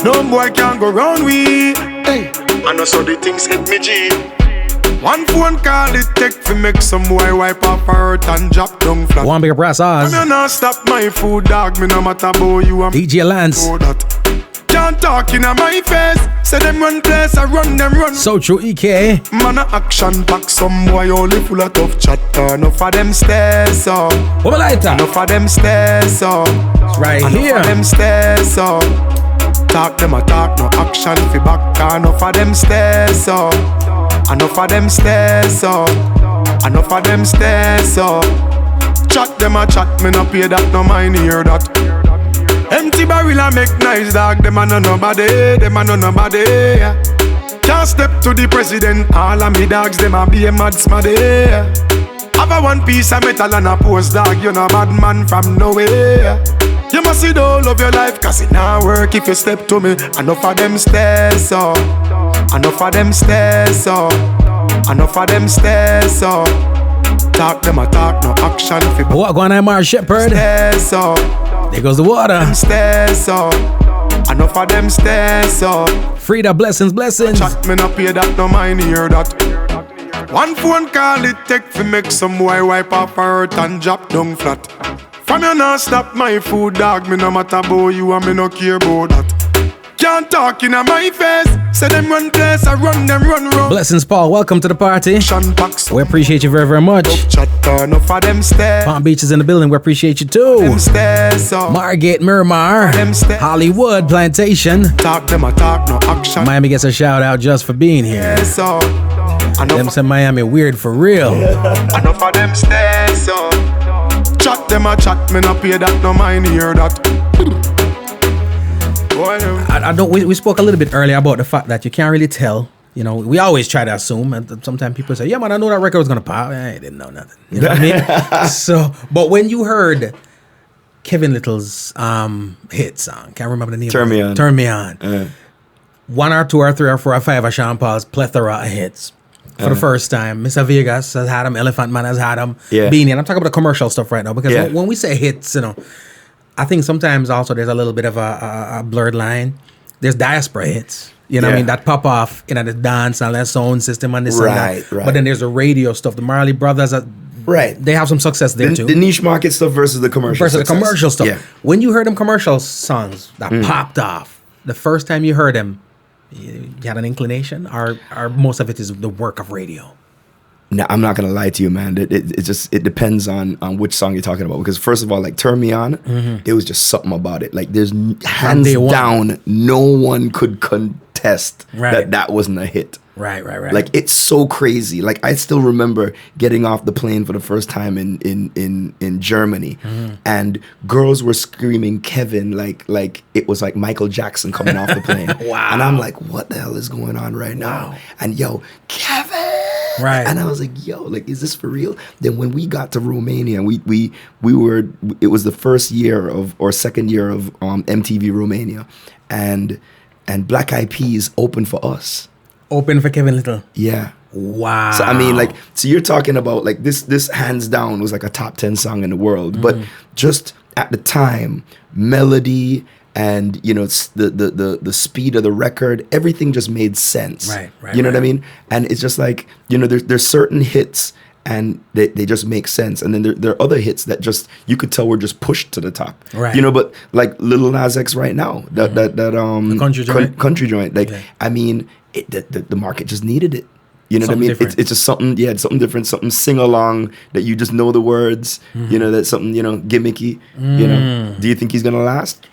No boy can't go round we. Hey, I know so the things hit me G. One phone call it take to make some boy wipe off her hurt and drop down flat. One bigger brass odds. I'm not stop my food dog, me no matter about you and DJ Lance. Can't talk in my face. Say them run place, I run them run. So true, EK. Man a action pack, some boy only full of tough chatter. Enough of them stairs up. What like that? Enough of them stairs up. It's right enough here. Enough of them stairs up. Talk them a talk, no action fi back. Enough of them stairs up. Enough of them stairs up. Enough of them stairs up. Chat them a chat, me no pay that, no mind hear that. Empty barrel a make nice dog, them a no nobody, them a no nobody. Yeah. Can't step to the president, all of me dogs, them a be a mad smaddy. Yeah. Have a one piece of metal and a post dog, you no bad man from nowhere. You must see the whole of your life, cause it not work if you step to me. Enough of them stairs up, enough of them stairs up, enough of them stairs up. Talk them a talk, no action fi. What going on, Mar Shepherd? Stairs up. There goes the water. Them stairs up. Enough of them stairs up. Frida, blessings. Chat me no pay that, no mind hear that. One phone call it take fi make some boy wipe off her hurt and drop down flat. From you not stop my food dog, me no matter about you and me no care about that. Can't talk in my face. Say them run place, I run them run round. Blessings, Paul. Welcome to the party. We appreciate you very, very much. Palm Beach is in the building. We appreciate you too. Margate, Miramar, Hollywood, Plantation. Talk them a talk, no action. Miami gets a shout out just for being here. Them say Miami weird for real. Enough of them stairs up. Chat them a chat, me no pay that, no mind hear that. I don't. We spoke a little bit earlier about the fact that you can't really tell. You know, we always try to assume, and sometimes people say, "Yeah, man, I know that record was gonna pop." I didn't know nothing. You know what I mean? So, but when you heard Kevin Little's hit song, can't remember the name. Turn Me On. Turn Me On. 1 or 2 or 3 or 4 or 5 of Sean Paul's plethora of hits. For the first time, Mr. Vegas has had him, Elephant Man has had him, Beanie, and I'm talking about the commercial stuff right now because when we say hits, you know, I think sometimes also there's a little bit of a blurred line. There's diaspora hits, you know what I mean, that pop off, you know, the dance and that sound system and this and that. Right. But then there's the radio stuff. The Marley Brothers, they have some success there too. The niche market stuff versus the commercial stuff. Yeah. When you heard them commercial songs that popped off, the first time you heard them, you had an inclination, or most of it is the work of radio? No, I'm not gonna lie to you, man. It depends on which song you're talking about. Because first of all, like Turn Me On, it was just something about it. Like there's hands down, no one could contest that wasn't a hit. Right. Like it's so crazy. Like I still remember getting off the plane for the first time in Germany, and girls were screaming Kevin like it was like Michael Jackson coming off the plane. Wow. And I'm like, what the hell is going on right now? And yo, Kevin. Right. And I was like, yo, like, is this for real? Then when we got to Romania, we were, it was the first year or second year of MTV Romania, and Black Eyed Peas opened for us. Open for Kevin Little. Yeah. Wow. So I mean, like, so you're talking about like this hands down was like a top 10 song in the world, but just at the time, melody and you know the speed of the record, everything just made sense. Right. You know what I mean? And it's just like, you know, there's certain hits, and they just make sense. And then there are other hits that just you could tell were just pushed to the top, Right. you know. But like Lil Nas X right now, that The country joint. like Yeah. I mean, the market just needed it. You know Something what I mean? different. It's just something, it's something different, something sing along that you just know the words. You know, that's something, you know, gimmicky. You know, do you think he's gonna last?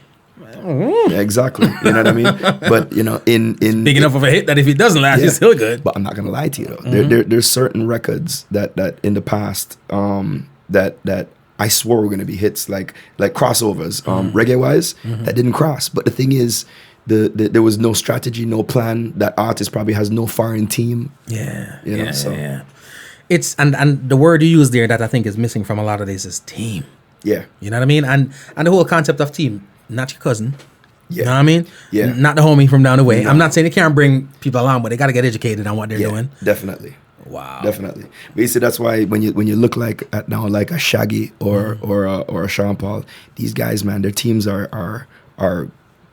Yeah, exactly. You know what I mean? But you know, in Big enough of a hit that if it doesn't last, yeah. it's still good. But I'm not gonna lie to you though. There's certain records that in the past that I swore were gonna be hits, like crossovers, reggae wise, that didn't cross. But the thing is, there was no strategy, no plan. That artist probably has no foreign team. Yeah, You know, yeah, so- yeah. It's and the word you use there that I think is missing from a lot of this is team. Yeah. You know what I mean? And the whole concept of team, not your cousin. Yeah. You know what I mean? Yeah. Not the homie from down the way. No. I'm not saying they can't bring people along, but they got to get educated on what they're Yeah, doing. definitely. Wow. Definitely. But you see, that's why when you look like at now like a Shaggy or a Sean Paul, these guys, man, their teams are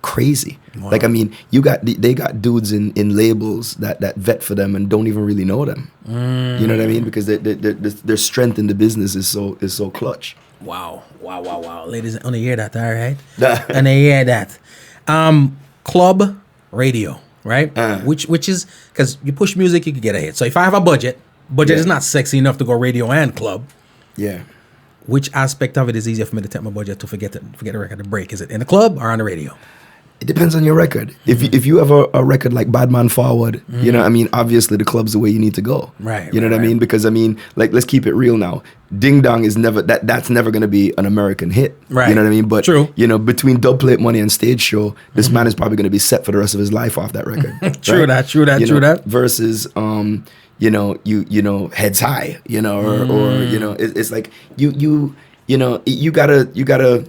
crazy. Wow. Like I mean, they got dudes in labels that vet for them and don't even really know them. You know what I mean? Because their strength in the business is so clutch. Wow. Ladies, only hear that, all right? And they hear that. Club radio, right? Which is, because you push music, you could get a hit. So if I have a budget Yeah. is not sexy enough to go radio and club. Yeah. Which aspect of it is easier for me to take my budget to forget a record to break? Is it in the club or on the radio? It depends on your record. If you have a record like Bad Man Forward, you know, I mean, obviously the club's the way you need to go. Right, You know right, what I mean? right. Because I mean, like, let's keep it real now. Ding Dong is never that's never gonna be an American hit. Right. You know what I mean? But True. you know, between Dub Plate Money and Stage Show, this man is probably gonna be set for the rest of his life off that record. True that. You know, versus you know, Heads High, you know, or you know, it's like you know, you gotta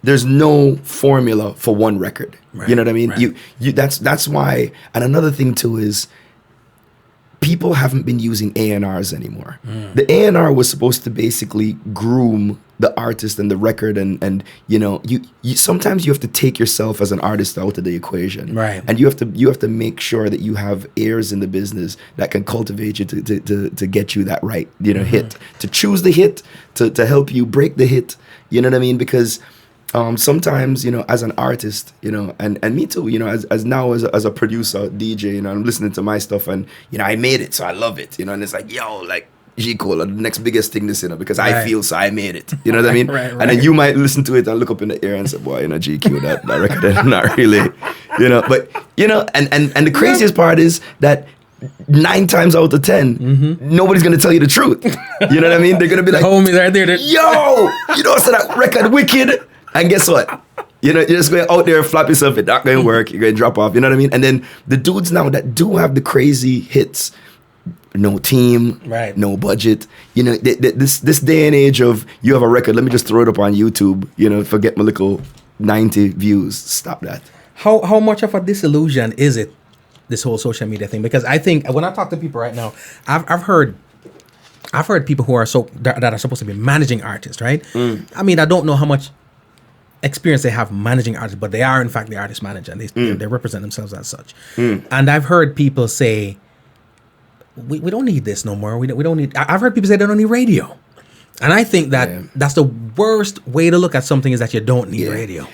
there's no formula for one record. Right, You know what I mean? right. You that's why. And another thing too is people haven't been using A&Rs anymore. The A&R was supposed to basically groom the artist and the record, and you know, you sometimes you have to take yourself as an artist out of the equation. Right. And you have to make sure that you have ears in the business that can cultivate you to get you that right, you know, hit, to choose the hit, to help you break the hit. You know what I mean? Because sometimes, you know, as an artist, you know, and me too, you know, as now as a producer, DJ, you know, I'm listening to my stuff and, you know, I made it, so I love it, you know, and it's like, yo, like, G. Cole, the next biggest thing this, you know, because I Right. feel so I made it. You know what I mean? Right, And then right. you might listen to it and look up in the air and say, boy, you know, GQ, that record is not really, you know, but, you know, and the craziest part is that 9 times out of 10, nobody's going to tell you the truth. You know what I mean? They're going to be like, Homies right there. yo, you know, so that record wicked. And guess what? You know, you're just going out there, flap yourself, it's not going to work, you're going to drop off, you know what I mean? And then the dudes now that do have the crazy hits, no team, Right. no budget, you know, this day and age of, you have a record, let me just throw it up on YouTube, you know, forget my little 90 views, stop that. How much of a disillusion is it, this whole social media thing? Because I think when I talk to people right now, I've heard people who are that are supposed to be managing artists, right? I mean, I don't know how much experience they have managing artists, but they are in fact the artist manager, and they represent themselves as such. And I've heard people say, we don't need this no more. We don't need. I've heard people say they don't need radio, and I think that that's the worst way to look at something, is that you don't need Yeah. radio.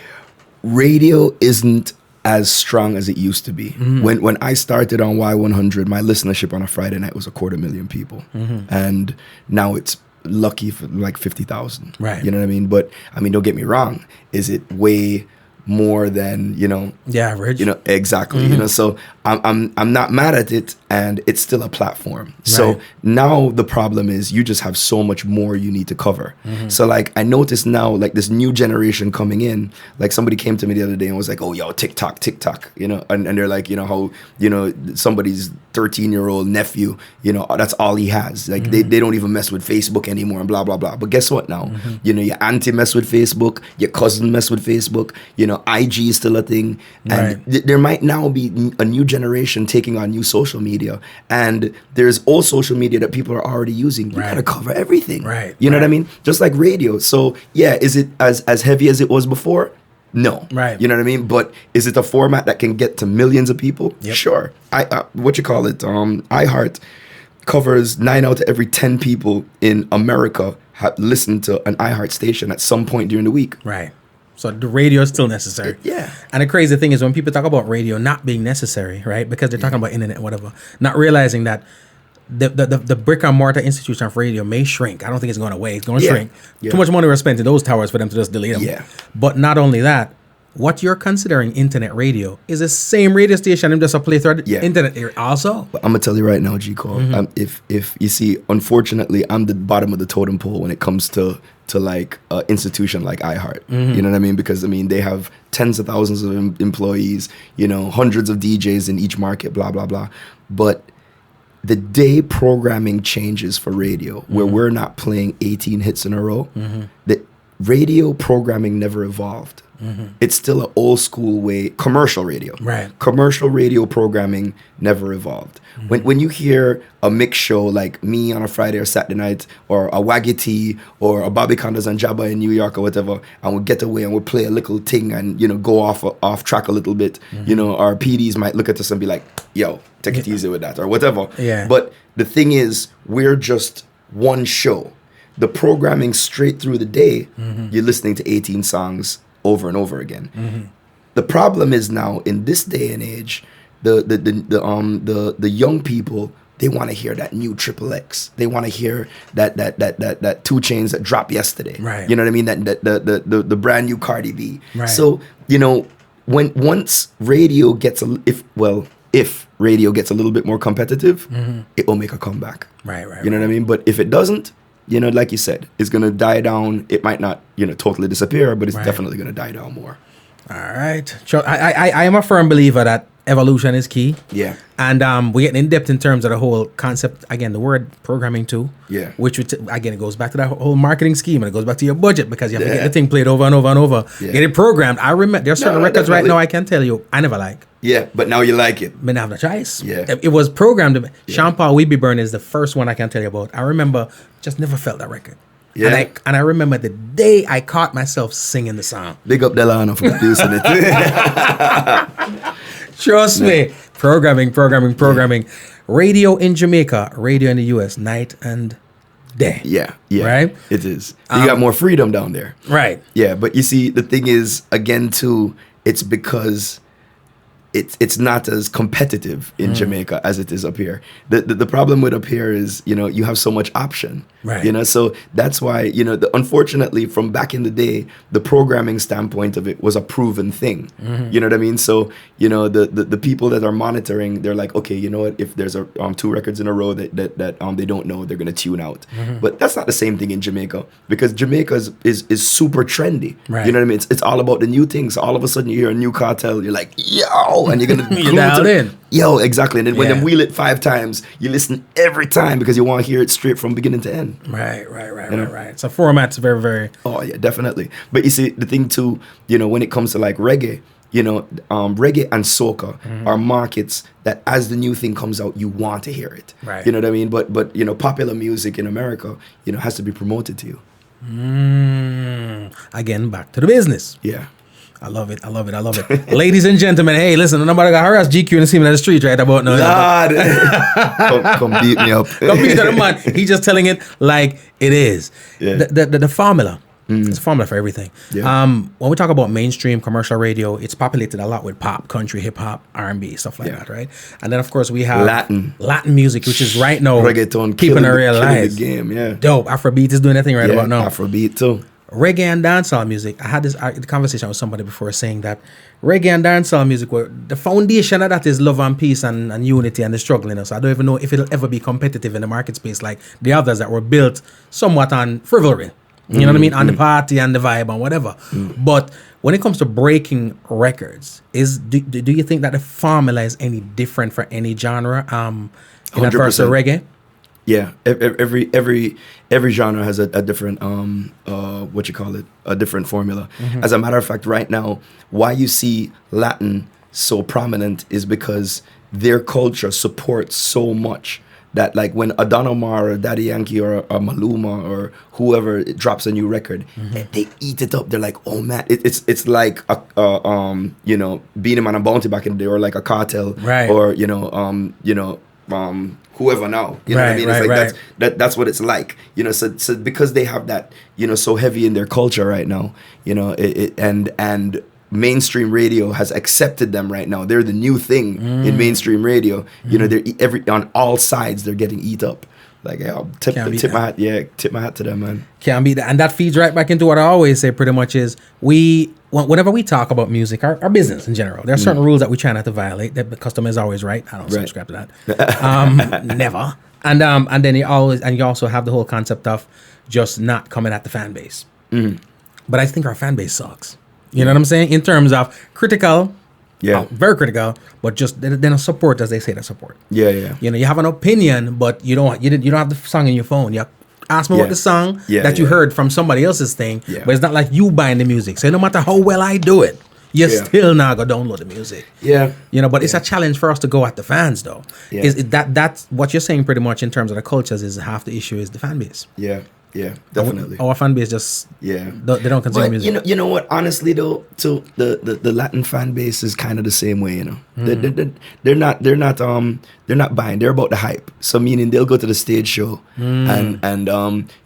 Radio isn't as strong as it used to be. When I started on Y100, my listenership on a Friday night was 250,000 people, and now it's lucky for like 50,000. Right. You know what I mean? But I mean, don't get me wrong. Is it way more than, you know? The average. You know, exactly. You know, so I'm not mad at it, and it's still a platform. So Right. now the problem is you just have so much more you need to cover. So like I noticed now, like this new generation coming in, like somebody came to me the other day and was like, oh, yo, TikTok, you know, and they're like, you know, how, you know, somebody's 13-year-old nephew, you know, that's all he has. Like they don't even mess with Facebook anymore and blah, blah, blah. But guess what now? You know, your auntie mess with Facebook, your cousin mess with Facebook, you know, IG is still a thing. And Right. there might now be a new generation taking on new social media, and there's old social media that people are already using. You Right. gotta cover everything. Right, You know what I right. mean? Just like radio. So yeah, is it as heavy as it was before? No. Right. You know what I mean? But is it a format that can get to millions of people? Yep. Sure. What you call it? iHeart. covers 9 out of every 10 people in America have listened to an iHeart station at some point during the week. Right. So the radio is still necessary. Yeah. And the crazy thing is when people talk about radio not being necessary, right? Because they're talking about internet, whatever, not realizing that the brick and mortar institution of radio may shrink. I don't think it's going away. It's going to shrink. Yeah. Too much money was spent in those towers for them to just delete them. Yeah. But not only that, what you're considering internet radio is the same radio station and just a play through Yeah. internet area also. But I'm gonna tell you right now, G Cole. If you see, unfortunately, I'm the bottom of the totem pole when it comes to like an institution like iHeart. You know what I mean? Because I mean they have tens of thousands of employees. You know, hundreds of DJs in each market. Blah blah blah. But the day programming changes for radio, where we're not playing 18 hits in a row, the radio programming never evolved. It's still an old school way, commercial radio. Right. Commercial radio programming never evolved. When you hear a mix show like me on a Friday or Saturday night, or a Waggy T, or a Bobby Condas and Jabba in New York or whatever, and we get away and we play a little thing and, you know, go off track a little bit, you know, our PDs might look at us and be like, yo, take it easy with that, or whatever. Yeah. But the thing is, we're just one show. The programming straight through the day, you're listening to 18 songs over and over again. The problem is now in this day and age, the young people, they want to hear that new Triple X. They want to hear that 2 Chainz that dropped yesterday. Right. You know what I mean? That the brand new Cardi B. Right. So you know, once radio gets if radio gets a little bit more competitive, it will make a comeback. Right. You know what I mean? But if it doesn't, you know, like you said, it's going to die down. It might not, you know, totally disappear, but it's definitely going to die down more. All right. So I am a firm believer that evolution is key. Yeah. And we're getting in depth in terms of the whole concept, again, the word programming too. Yeah. Which, again, it goes back to that whole marketing scheme, and it goes back to your budget, because you have to Yeah. get the thing played over and over and over. Yeah. Get it programmed. I remember there's certain records right definitely. now I can tell you I never like. Yeah, but now you like it. I didn't have no choice. Yeah. It was programmed. Sean Paul We Be Burn is the first one I can tell you about. I remember just never felt that record. Yeah. And I remember the day I caught myself singing the song. Big up Delano for producing it. Trust me. Programming. Radio in Jamaica, radio in the US, night and day. Yeah. Right? It is. You got more freedom down there. Right. Yeah, but you see, the thing is, again, too, it's because it's not as competitive in Jamaica as it is up here. The problem with up here is, you know, you have so much option. Right. You know, so that's why, you know, unfortunately, from back in the day, the programming standpoint of it was a proven thing. You know what I mean? So, you know, the people that are monitoring, they're like, okay, you know what? If there's 2 records in a row that they don't know, they're gonna tune out. But that's not the same thing in Jamaica, because Jamaica is super trendy. Right. You know what I mean? It's all about the new things. All of a sudden, you hear a new cartel, you're like, yo, and you're gonna You're dialed in. Yo, exactly. And then when Yeah. they wheel it 5 times, you listen every time because you want to hear it straight from beginning to end. Right. So format's very, very. Oh yeah, definitely. But you see, the thing too, you know, when it comes to like reggae, you know, reggae and soca are markets that as the new thing comes out, you want to hear it. Right. You know what I mean? But you know, popular music in America, you know, has to be promoted to you. Again, back to the business. Yeah. I love it. Ladies and gentlemen, hey, listen, nobody got harass GQ and see me in the street right about now. Nah, come beat me up. Come beat the man. He's just telling it like it is. Yeah. The formula. It's a formula for everything. Yeah. When we talk about mainstream commercial radio, it's populated a lot with pop, country, hip hop, R&B, stuff like that, right? And then of course we have Latin music, which is right now reggaeton, keeping it real killing live. the game. Yeah. Dope. Afrobeat is doing that thing right about now. Afrobeat too. Reggae and dancehall music. I had this conversation with somebody before saying that reggae and dancehall music, where the foundation of that is love and peace and unity and the struggle in us. I don't even know if it'll ever be competitive in the market space like the others that were built somewhat on frivolry. You know what I mean? On the party and the vibe and whatever. But when it comes to breaking records, do you think that the formula is any different for any genre? In verse of reggae? Yeah, every genre has a different a different formula. As a matter of fact, right now, why you see Latin so prominent is because their culture supports so much that, like, when a Don Omar or Daddy Yankee or a Maluma or whoever drops a new record, they eat it up. They're like, oh man, it's like you know, Beenie Man and Bounty back in the day, or like a Cartel, right? Or you know whoever now. You know what I mean? It's like that's what it's like. You know, so because they have that, you know, so heavy in their culture right now, you know, and mainstream radio has accepted them right now. They're the new thing in mainstream radio. You know, they're on all sides they're getting eat up. Like, yeah, tip my hat to them, man. Can't beat that. And that feeds right back into what I always say pretty much is whenever we talk about music, our business in general, there are certain rules that we try not to violate. That the customer is always right. I don't subscribe to that. Never. And then you also have the whole concept of just not coming at the fan base. But I think our fan base sucks. You know what I'm saying? In terms of critical. Yeah, very critical, but just they don't support as they say they support. Yeah. You know, you have an opinion, but you don't have the song in your phone. You ask me about the song that you heard from somebody else's thing, but it's not like you buying the music. So no matter how well I do it, you still not gonna download the music. Yeah, you know, but it's a challenge for us to go at the fans, though. Yeah. That's what you're saying pretty much in terms of the cultures is half the issue is the fan base. Yeah, definitely. Our fan base just they don't consume music. You know what? Honestly, though, so the Latin fan base is kind of the same way. You know, they're not buying. They're about the hype. So meaning they'll go to the stage show and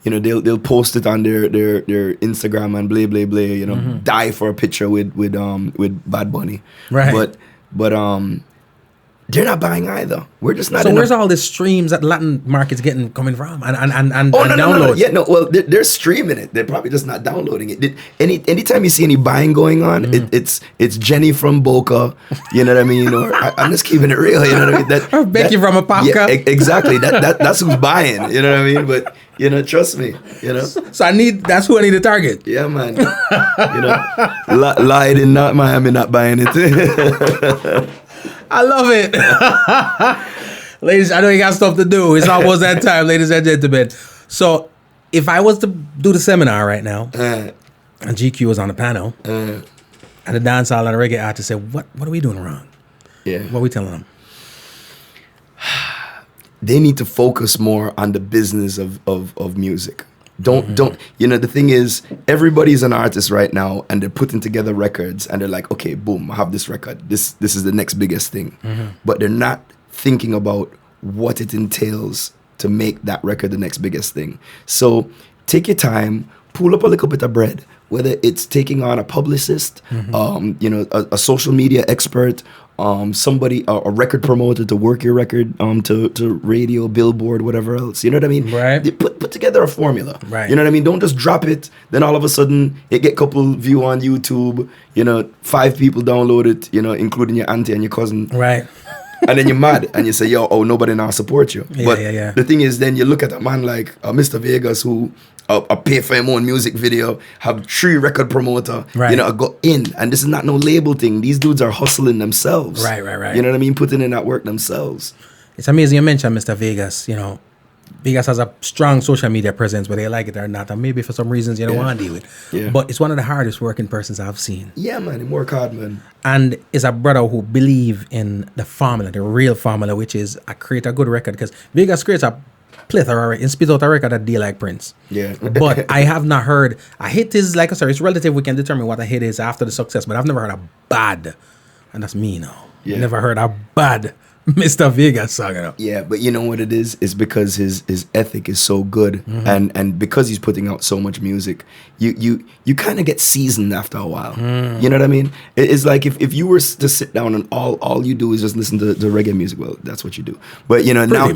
you know they'll post it on their Instagram and blah blah blah. You know, die for a picture with Bad Bunny. Right. But they're not buying either. We're just not. So where's all the streams that Latin market's coming from and downloads? No. Yeah, no. Well, they're streaming it. They're probably just not downloading it. Anytime you see any buying going on, it's Jenny from Boca. You know what I mean? Or I'm just keeping it real. You know what I mean? Or Becky from Apopka. Yeah, exactly. That's who's buying. You know what I mean? But you know, trust me. You know. So that's who I need to target. Yeah, man. You know, lied in not Miami, not buying it. I love it. Ladies, I know you got stuff to do. It's almost that time, ladies and gentlemen. So if I was to do the seminar right now, and GQ was on the panel, and the dancehall and the reggae artist said, what are we doing wrong? Yeah. What are we telling them? They need to focus more on the business of music. Don't you know, the thing is, everybody's an artist right now and they're putting together records and they're like, okay, boom, I have this record, this is the next biggest thing. But they're not thinking about what it entails to make that record the next biggest thing. So take your time, pull up a little bit of bread, whether it's taking on a publicist, you know, a social media expert, somebody, a record promoter to work your record to radio, billboard, whatever else. You know what I mean? Right. They put together a formula. Right. You know what I mean? Don't just drop it. Then all of a sudden it get couple view on YouTube. You know, 5 people download it. You know, including your auntie and your cousin. Right. And then you're mad and you say, nobody now support you. Yeah. The thing is, then you look at a man like Mr. Vegas who pay for him own music video, have 3 record promoter, you know, go in. And this is not no label thing. These dudes are hustling themselves. Right. You know what I mean? Putting in that work themselves. It's amazing you mentioned Mr. Vegas. You know, Vegas has a strong social media presence, whether they like it or not. And maybe for some reasons you don't want to deal with. Yeah. But it's one of the hardest working persons I've seen. Yeah, man. He work hard, man. And is a brother who believe in the formula, the real formula, which is I create a good record. Because Vegas creates a plethora and spits out a record that deal like Prince. Yeah. But I have not heard a hit is like it's relative. We can determine what a hit is after the success, but I've never heard a bad, and that's me now. Yeah. Never heard a bad Mr. Vegas song. You know? Yeah, but you know what it is? It's because his ethic is so good, and because he's putting out so much music, you kind of get seasoned after a while. You know what I mean? It's like if you were to sit down and all you do is just listen to reggae music. Well, that's what you do. But you know now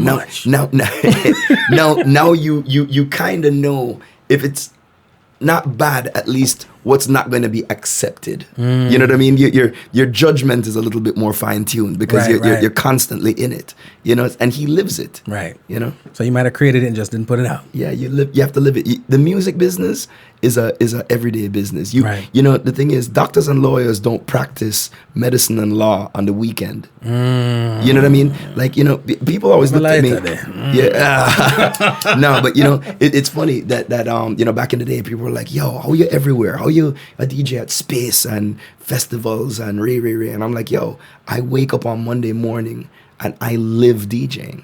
you kind of know if it's not bad, at least what's not going to be accepted. You know what I mean? Your judgment is a little bit more fine tuned because you're constantly in it. You know, and he lives it. Right. You know. So you might have created it and just didn't put it out. Yeah, you have to live it. The music business is a everyday business. You know, the thing is, doctors and lawyers don't practice medicine and law on the weekend. You know what I mean? Like, you know, people always look at me. Yeah. No, but you know, it's funny that you know, back in the day, people were like, "Yo, how are you everywhere? How are you a DJ at Space and festivals and Ray?" And I'm like, "Yo, I wake up on Monday morning and I live DJing."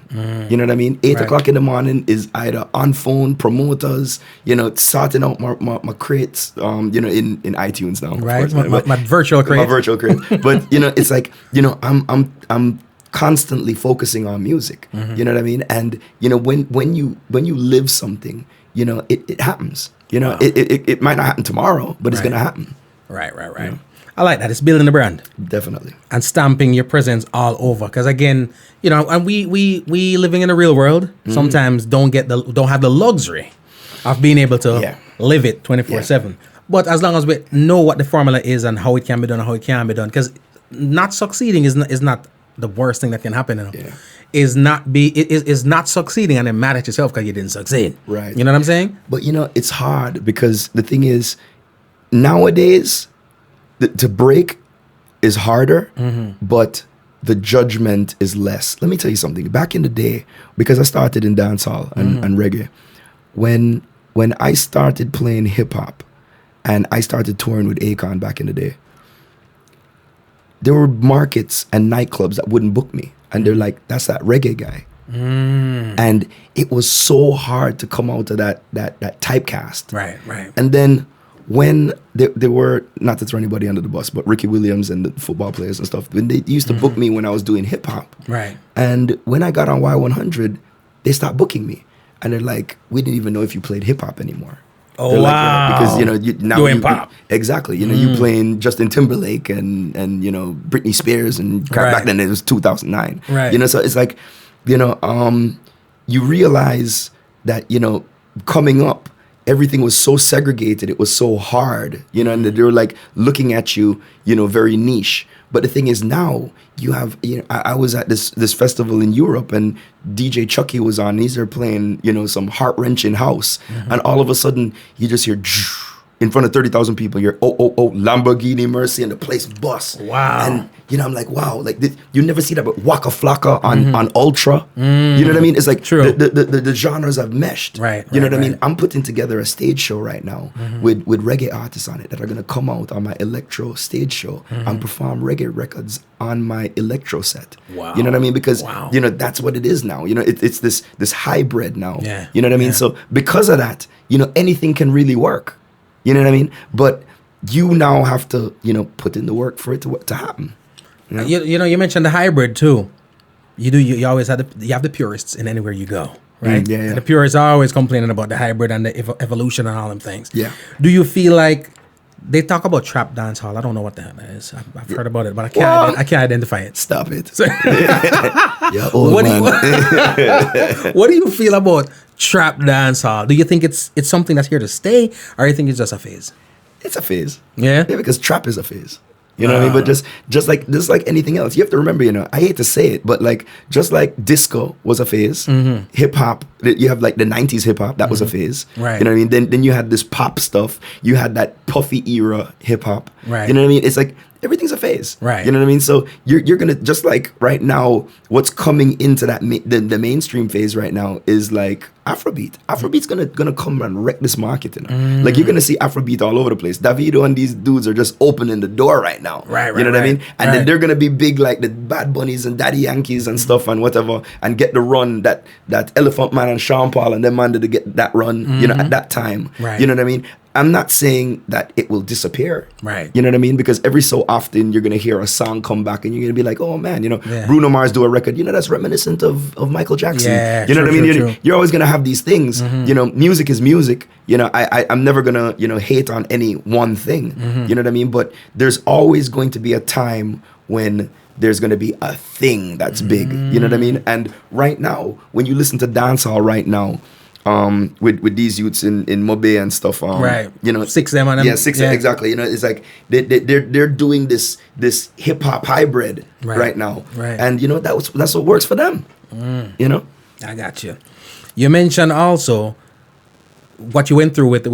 You know what I mean? 8 o'clock in the morning is either on phone, promoters, you know, sorting out my crates, you know, in iTunes now. Right. Of course, my virtual crate. My virtual crate. But, you know, it's like, you know, I'm constantly focusing on music. You know what I mean? And you know, when you live something, you know, it happens. You know, it might not happen tomorrow, but it's gonna happen. Right. You know? I like that. It's building the brand. Definitely. And stamping your presence all over. Because again, you know, and we living in the real world sometimes don't have the luxury of being able to live it 24/7. But as long as we know what the formula is and how it can be done and how it can be done, because not succeeding is not the worst thing that can happen. You know? Yeah. Is not succeeding and then mad at yourself because you didn't succeed. Right. You know what I'm saying? But you know, it's hard because the thing is, nowadays, to break is harder, but the judgment is less. Let me tell you something. Back in the day, because I started in dancehall and reggae, when I started playing hip hop and I started touring with Akon back in the day, there were markets and nightclubs that wouldn't book me. And they're like, that's that reggae guy. And it was so hard to come out of that typecast. Right. And then when there were, not to throw anybody under the bus, but Ricky Williams and the football players and stuff, when they used to book me when I was doing hip hop. Right. And when I got on Y100, they stopped booking me. And they're like, we didn't even know if you played hip hop anymore. Oh, they're wow. like, yeah, because, you know, now doing pop. Exactly. You know, you playing Justin Timberlake and, you know, Britney Spears and back then it was 2009. Right. You know, so it's like, you know, you realize that, you know, coming up, everything was so segregated. It was so hard, you know, and they were like looking at you, you know, very niche. But the thing is now you have, you know, I was at this festival in Europe and DJ Chucky was on. He's there playing, you know, some heart-wrenching house. And all of a sudden you just hear in front of 30,000 people, you're, oh, Lamborghini Mercy, and the place busts. Wow. And, you know, I'm like, wow, like you never see that, but Waka Flocka on Ultra. You know what I mean? It's like True. The genres have meshed. Right. You know what I mean? I'm putting together a stage show right now with reggae artists on it that are going to come out on my electro stage show and perform reggae records on my electro set. Wow. You know what I mean? Because, Wow. you know, that's what it is now. You know, it's this hybrid now. Yeah. You know what I mean? Yeah. So because of that, you know, anything can really work. You know what I mean? But you now have to, you know, put in the work for it to happen. You know? You know, you mentioned the hybrid too. You always have the purists in anywhere you go, right? Yeah. And the purists are always complaining about the hybrid and the evolution and all them things. Yeah. Do you feel like they talk about trap dance hall? I don't know what the hell that is. I've heard about it, but I can't identify it. Stop it. So, Yeah, old what, do man. you, what do you feel about trap dance hall? Do you think it's something that's here to stay, or you think it's just a phase? It's a phase. Yeah? Yeah, because trap is a phase. You know what I mean? But just like anything else, you have to remember, you know, I hate to say it, but like just like disco was a phase, hip hop, you have like the 90s hip hop, that was a phase. Right. You know what I mean? Then you had this pop stuff, you had that puffy era hip hop. Right. You know what I mean? It's like everything's a phase. Right. You know what I mean? So you're gonna, just like right now, what's coming into that the mainstream phase right now is like Afrobeat. Afrobeat's gonna come and wreck this market, you know? Like you're gonna see Afrobeat all over the place. Davido and these dudes are just opening the door right now. Right, You know what I mean? And then right. they're gonna be big like the Bad Bunnies and Daddy Yankees and stuff and whatever, and get the run that Elephant Man and Sean Paul and them man to get that run, you know, at that time. Right. You know what I mean? I'm not saying that it will disappear. Right. You know what I mean? Because every so often you're gonna hear a song come back and you're gonna be like, oh man, you know, Yeah. Bruno Mars do a record, you know, that's reminiscent of Michael Jackson. Yeah, you know true, what I mean? true. You're always gonna have these things. You know, music is music. You know, I'm never gonna, you know, hate on any one thing. You know what I mean? But there's always going to be a time when there's going to be a thing that's big. You know what I mean? And right now, when you listen to dancehall right now, with these youths in Mobe and stuff, Right. you know, Six them and them. yeah, six exactly. You know, it's like they're doing this hip hop hybrid right now, Right. and you know that's what works for them. You know, I got you. You mentioned also what you went through with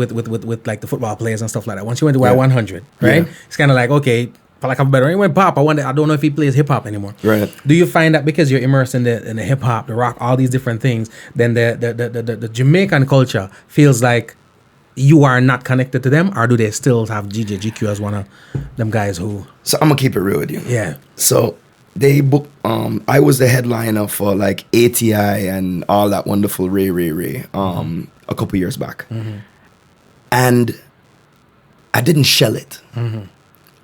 like the football players and stuff like that. Once you went to Y100, right? Yeah. It's kind of like, okay, for lack of a better, he went pop. I don't know if he plays hip hop anymore. Right. Do you find that because you're immersed in the hip hop, the rock, all these different things, then the Jamaican culture feels like you are not connected to them, or do they still have GQ as one of them guys who? so I'm gonna keep it real with you. Yeah. So they booked. I was the headliner for like ATI and all that wonderful Ray. A couple years back, and I didn't shell it.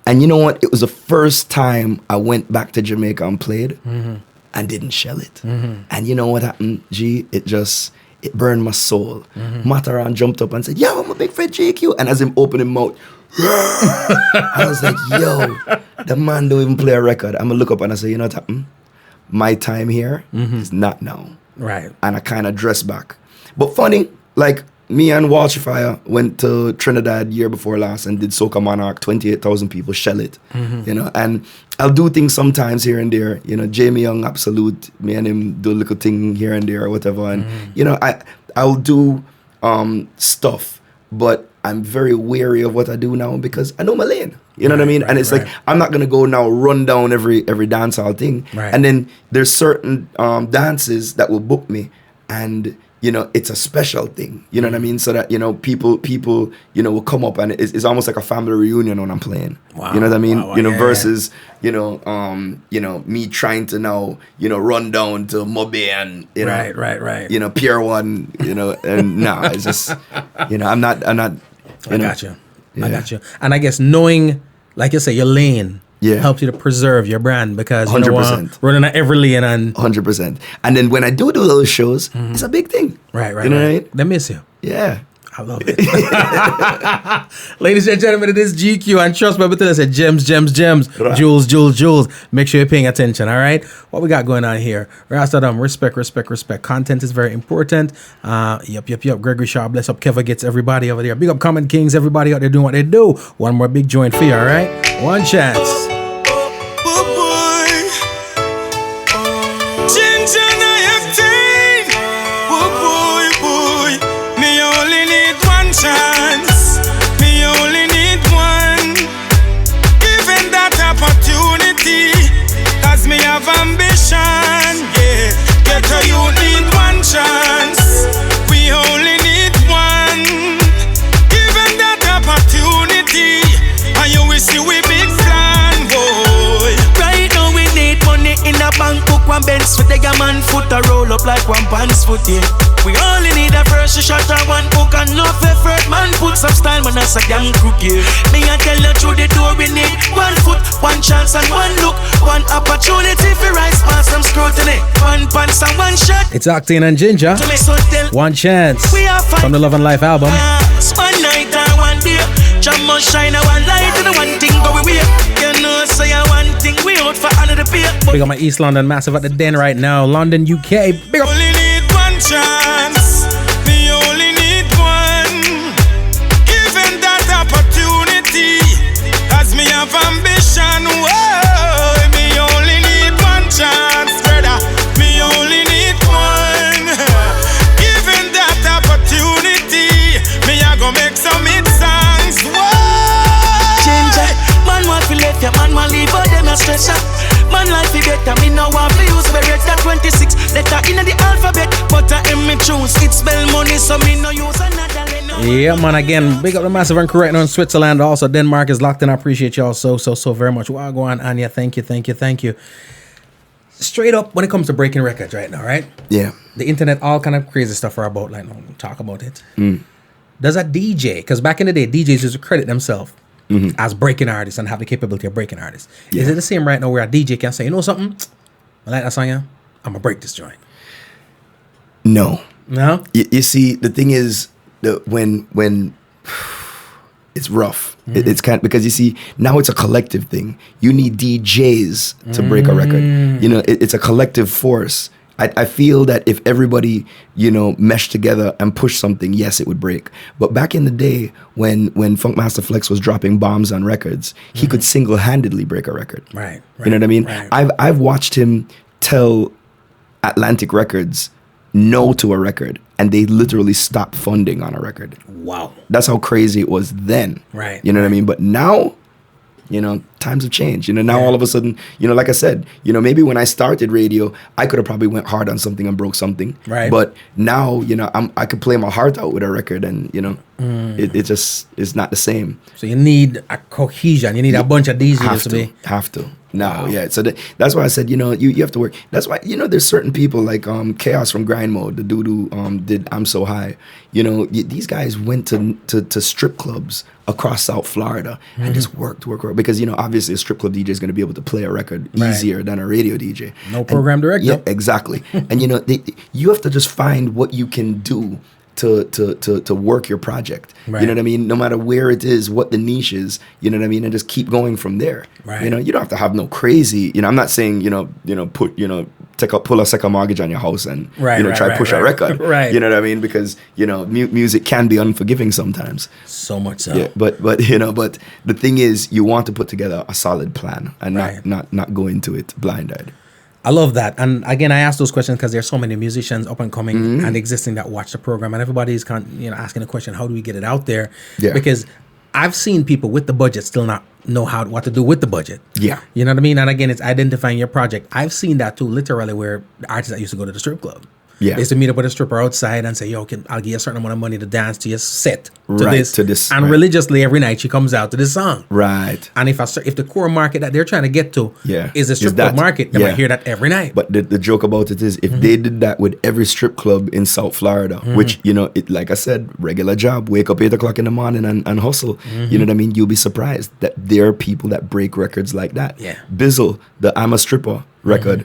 And you know what? It was the first time I went back to Jamaica and played, and didn't shell it. And you know what happened, G? It burned my soul. Mataran jumped up and said, yo, I'm a big Fred JQ. And as him opened his mouth, I was like, yo, the man don't even play a record. I'm gonna look up and I say, you know what happened? My time here is not now. Right. And I kind of dressed back. But funny, like me and Walshfire went to Trinidad year before last and did Soca Monarch, 28,000 people, shell it, you know, and I'll do things sometimes here and there, you know, Jamie Young, Absolute, me and him do a little thing here and there or whatever. And, you know, I'll do stuff, but I'm very wary of what I do now because I know my lane. You know what I mean? And it's like, I'm not going to go now run down every dancehall thing. Right. And then there's certain dances that will book me and, you know, it's a special thing. You know what I mean? So that, you know, people, you know, will come up and it's almost like a family reunion when I'm playing. Wow. You know what I mean? Wow, you know, yeah, versus, you know, me trying to now, you know, run down to Mobe and, you know, right. you know, Pier 1, you know, and no, it's just, you know, I'm not, you know, I got you. And I guess knowing, like you say, your lane helps you to preserve your brand because you 100%. know what, running at every lane and 100%. And then when I do those shows, it's a big thing. Right. You know what I mean? They miss you. Yeah. I love it. Ladies and gentlemen, it is GQ, and trust me, but I said gems, Right. jewels. Make sure you're paying attention, all right? What we got going on here? Respect. Content is very important. Yup. Gregory Shaw, bless up Keva gets everybody over there. Big up Common Kings, everybody out there doing what they do. One more big joint for you, all right? One chance. Chance, me only need one. Given that opportunity, cause me have ambition, yeah. Get a you need one chance. We only need one. Given that opportunity, and you will see we big plan, boy. Right now we need money in a bank book, one Benz with a man foot, a roll up like one pants foot, yeah. We only need a fresh shot and one hook and no effort. Man put some style, man, that's a damn crook, yeah. Me I tell you through the door we need one foot, one chance and one look, one opportunity for rise past some scrutiny. One pants and one shot. It's Octane and Ginger. One chance from the Love and Life album. One night and one day, jam must shine a one light and one thing go away. You know, say one thing we out for another beer. Big up my East London massive at the Den right now. London, UK. Big up. Only need one chance. We only need one. Given that opportunity, cause me have ambition. Whoa, me only need one chance, brother. Me only need one. Given that opportunity, me I go make some hit songs. Whoa. Change it. Man want to left ya, man want leave, but them a stress up. Man life be better, me no want to use beretta 26 letter in the alphabet, but I am me choose. It's spell money, so me no use another letter. Yeah, man, again, big up the massive and correct on Switzerland. Also, Denmark is locked in. I appreciate y'all so very much. Wow, go on, Anya. Thank you. Straight up, when it comes to breaking records right now, right? Yeah. The internet, all kind of crazy stuff are about, like, no, talk about it. Does a DJ, because back in the day, DJs used to credit themselves as breaking artists and have the capability of breaking artists. Yeah. Is it the same right now where a DJ can say, you know something? I like that song, yeah? I'm going to break this joint. No. No? You see, the thing is, when it's rough. It's kind of, because you see, now it's a collective thing. You need DJs to break a record. You know, it's a collective force. I feel that if everybody, you know, meshed together and pushed something, yes, it would break. But back in the day, when Funkmaster Flex was dropping bombs on records, he could single-handedly break a record. Right. You know what I mean? Right. I've watched him tell Atlantic Records no to a record, and they literally stopped funding on a record. Wow. That's how crazy it was then. Right. You know what I mean? But now, you know, times have changed. You know, now all of a sudden, you know, like I said, you know, maybe when I started radio, I could have probably went hard on something and broke something. Right. But now, you know, I could play my heart out with a record, and, you know, it just is not the same. So you need a cohesion. You need a bunch of DJs Have to. No, yeah. So that's why I said, you know, you have to work. That's why, you know, there's certain people like Chaos from Grind Mode, the dude who did I'm So High. You know, these guys went to strip clubs across South Florida and just worked because, you know, obviously a strip club DJ is going to be able to play a record easier than a radio DJ. No program director. Yeah, exactly. And you have to just find what you can do to work your project. Right. You know what I mean? No matter where it is, what the niche is, you know what I mean? And just keep going from there. Right. You don't have to have no crazy, I'm not saying, pull a second mortgage on your house and, try push a record. Right. You know what I mean? Because, music can be unforgiving sometimes. So much so. Yeah, but the thing is, you want to put together a solid plan and not go into it blind-eyed. I love that. And again, I ask those questions because there's so many musicians up and coming and existing that watch the program, and everybody's asking the question, how do we get it out there? Yeah. Because I've seen people with the budget still not know what to do with the budget. Yeah. You know what I mean? And again, it's identifying your project. I've seen that too, literally, where the artists that used to go to the strip club. Yeah. They used to meet up with a stripper outside and say, yo, I'll give you a certain amount of money to dance to your set. To this. And religiously every night she comes out to this song. Right. And if the core market that they're trying to get to is the strip club market, they might hear that every night. But the joke about it is, if they did that with every strip club in South Florida, which, like I said, regular job, wake up 8 o'clock in the morning and hustle, you know what I mean? You'll be surprised that there are people that break records like that. Yeah. Bizzle, the I'm a Stripper record,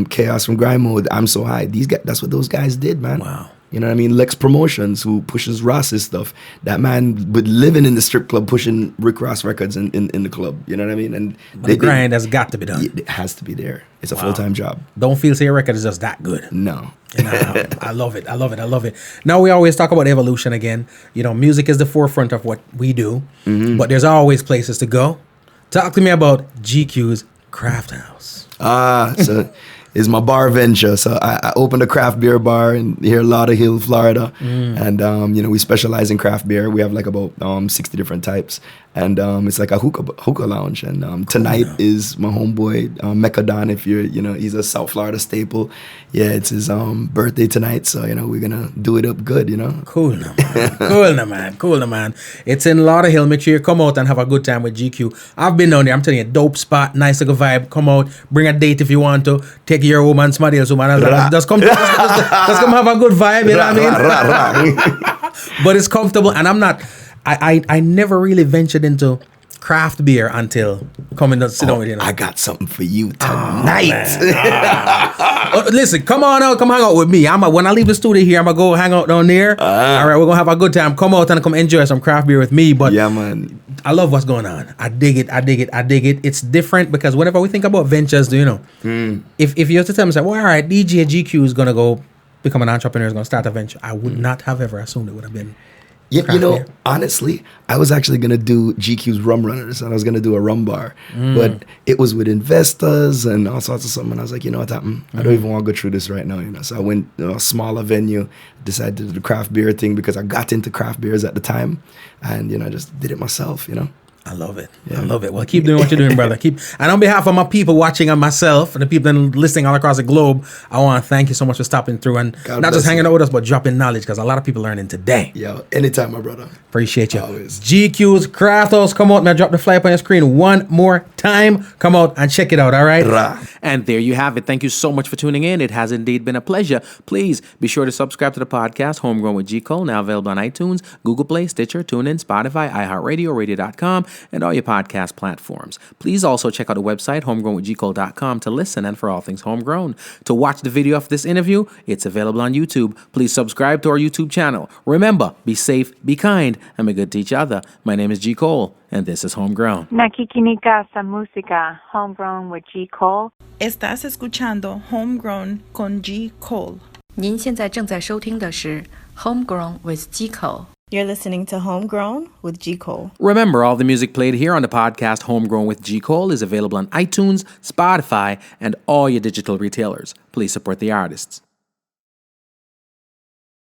Chaos from Grind Mode, I'm So High. That's what those guys did, man. Wow. You know what I mean? Lex Promotions, who pushes Ross's stuff. That man would living in the strip club pushing Rick Ross records in the club. You know what I mean? And the grind has got to be done. It has to be there. It's a full-time job. Don't feel your record is just that good. No. I love it. I love it. I love it. Now we always talk about evolution again. Music is the forefront of what we do, but there's always places to go. Talk to me about GQ's Craft House. So is my bar venture. So I opened a craft beer bar in here, Lauderhill, Florida. And, we specialize in craft beer. We have like about 60 different types. And it's like a hookah lounge. And tonight is my homeboy, Mecca if you're, he's a South Florida staple. Yeah, it's his birthday tonight. So, we're going to do it up good, Cool now, man. Cool now, man. It's in Lauderhill. Make sure you come out and have a good time with GQ. I've been down there. I'm telling you, dope spot, nice little vibe. Come out, bring a date if you want to. Take your woman, somebody else woman. Just come have a good vibe, you know what I mean? But it's comfortable, and I never really ventured into craft beer until coming to sit down with you. I got something for you tonight. Listen, come on out, come hang out with me. When I leave the studio here, I'm gonna go hang out down there. All right, we're gonna have a good time. Come out and come enjoy some craft beer with me. But yeah, man, I love what's going on. I dig it. It's different because whenever we think about ventures, if you have to tell me, say, well, all right, DJ GQ is gonna go become an entrepreneur, is gonna start a venture, I would not have ever assumed it would have been. Honestly, I was actually going to do GQ's Rum Runners, and I was going to do a rum bar. But it was with investors and all sorts of stuff, and I was like, you know what happened? I don't even want to go through this right now, So I went to a smaller venue, decided to do the craft beer thing because I got into craft beers at the time, and, I just did it myself, I love it. Yeah. I love it. Well, keep doing what you're doing, brother. And on behalf of my people watching and myself and the people listening all across the globe, I want to thank you so much for stopping through and not just hanging out with us, but dropping knowledge because a lot of people learning today. Yo, anytime, my brother. Appreciate you. Always. GQ's Craft House. Come out, man. Drop the flyer up on your screen one more time. Come out and check it out, all right? And there you have it. Thank you so much for tuning in. It has indeed been a pleasure. Please be sure to subscribe to the podcast, Homegrown with G. Cole, now available on iTunes, Google Play, Stitcher, TuneIn, Spotify, iHeartRadio, Radio.com, and all your podcast platforms. Please also check out the website, homegrownwithgcole.com, to listen and for all things homegrown. To watch the video of this interview, it's available on YouTube. Please subscribe to our YouTube channel. Remember, be safe, be kind, and be good to each other. My name is G. Cole, and this is Homegrown. Nakikinika sa música, Homegrown with G. Cole. Estás escuchando Homegrown con G. Cole. 您现在正在收听的是 Homegrown with G. Cole. You're listening to Homegrown with G. Cole. Remember, all the music played here on the podcast Homegrown with G. Cole is available on iTunes, Spotify, and all your digital retailers. Please support the artists.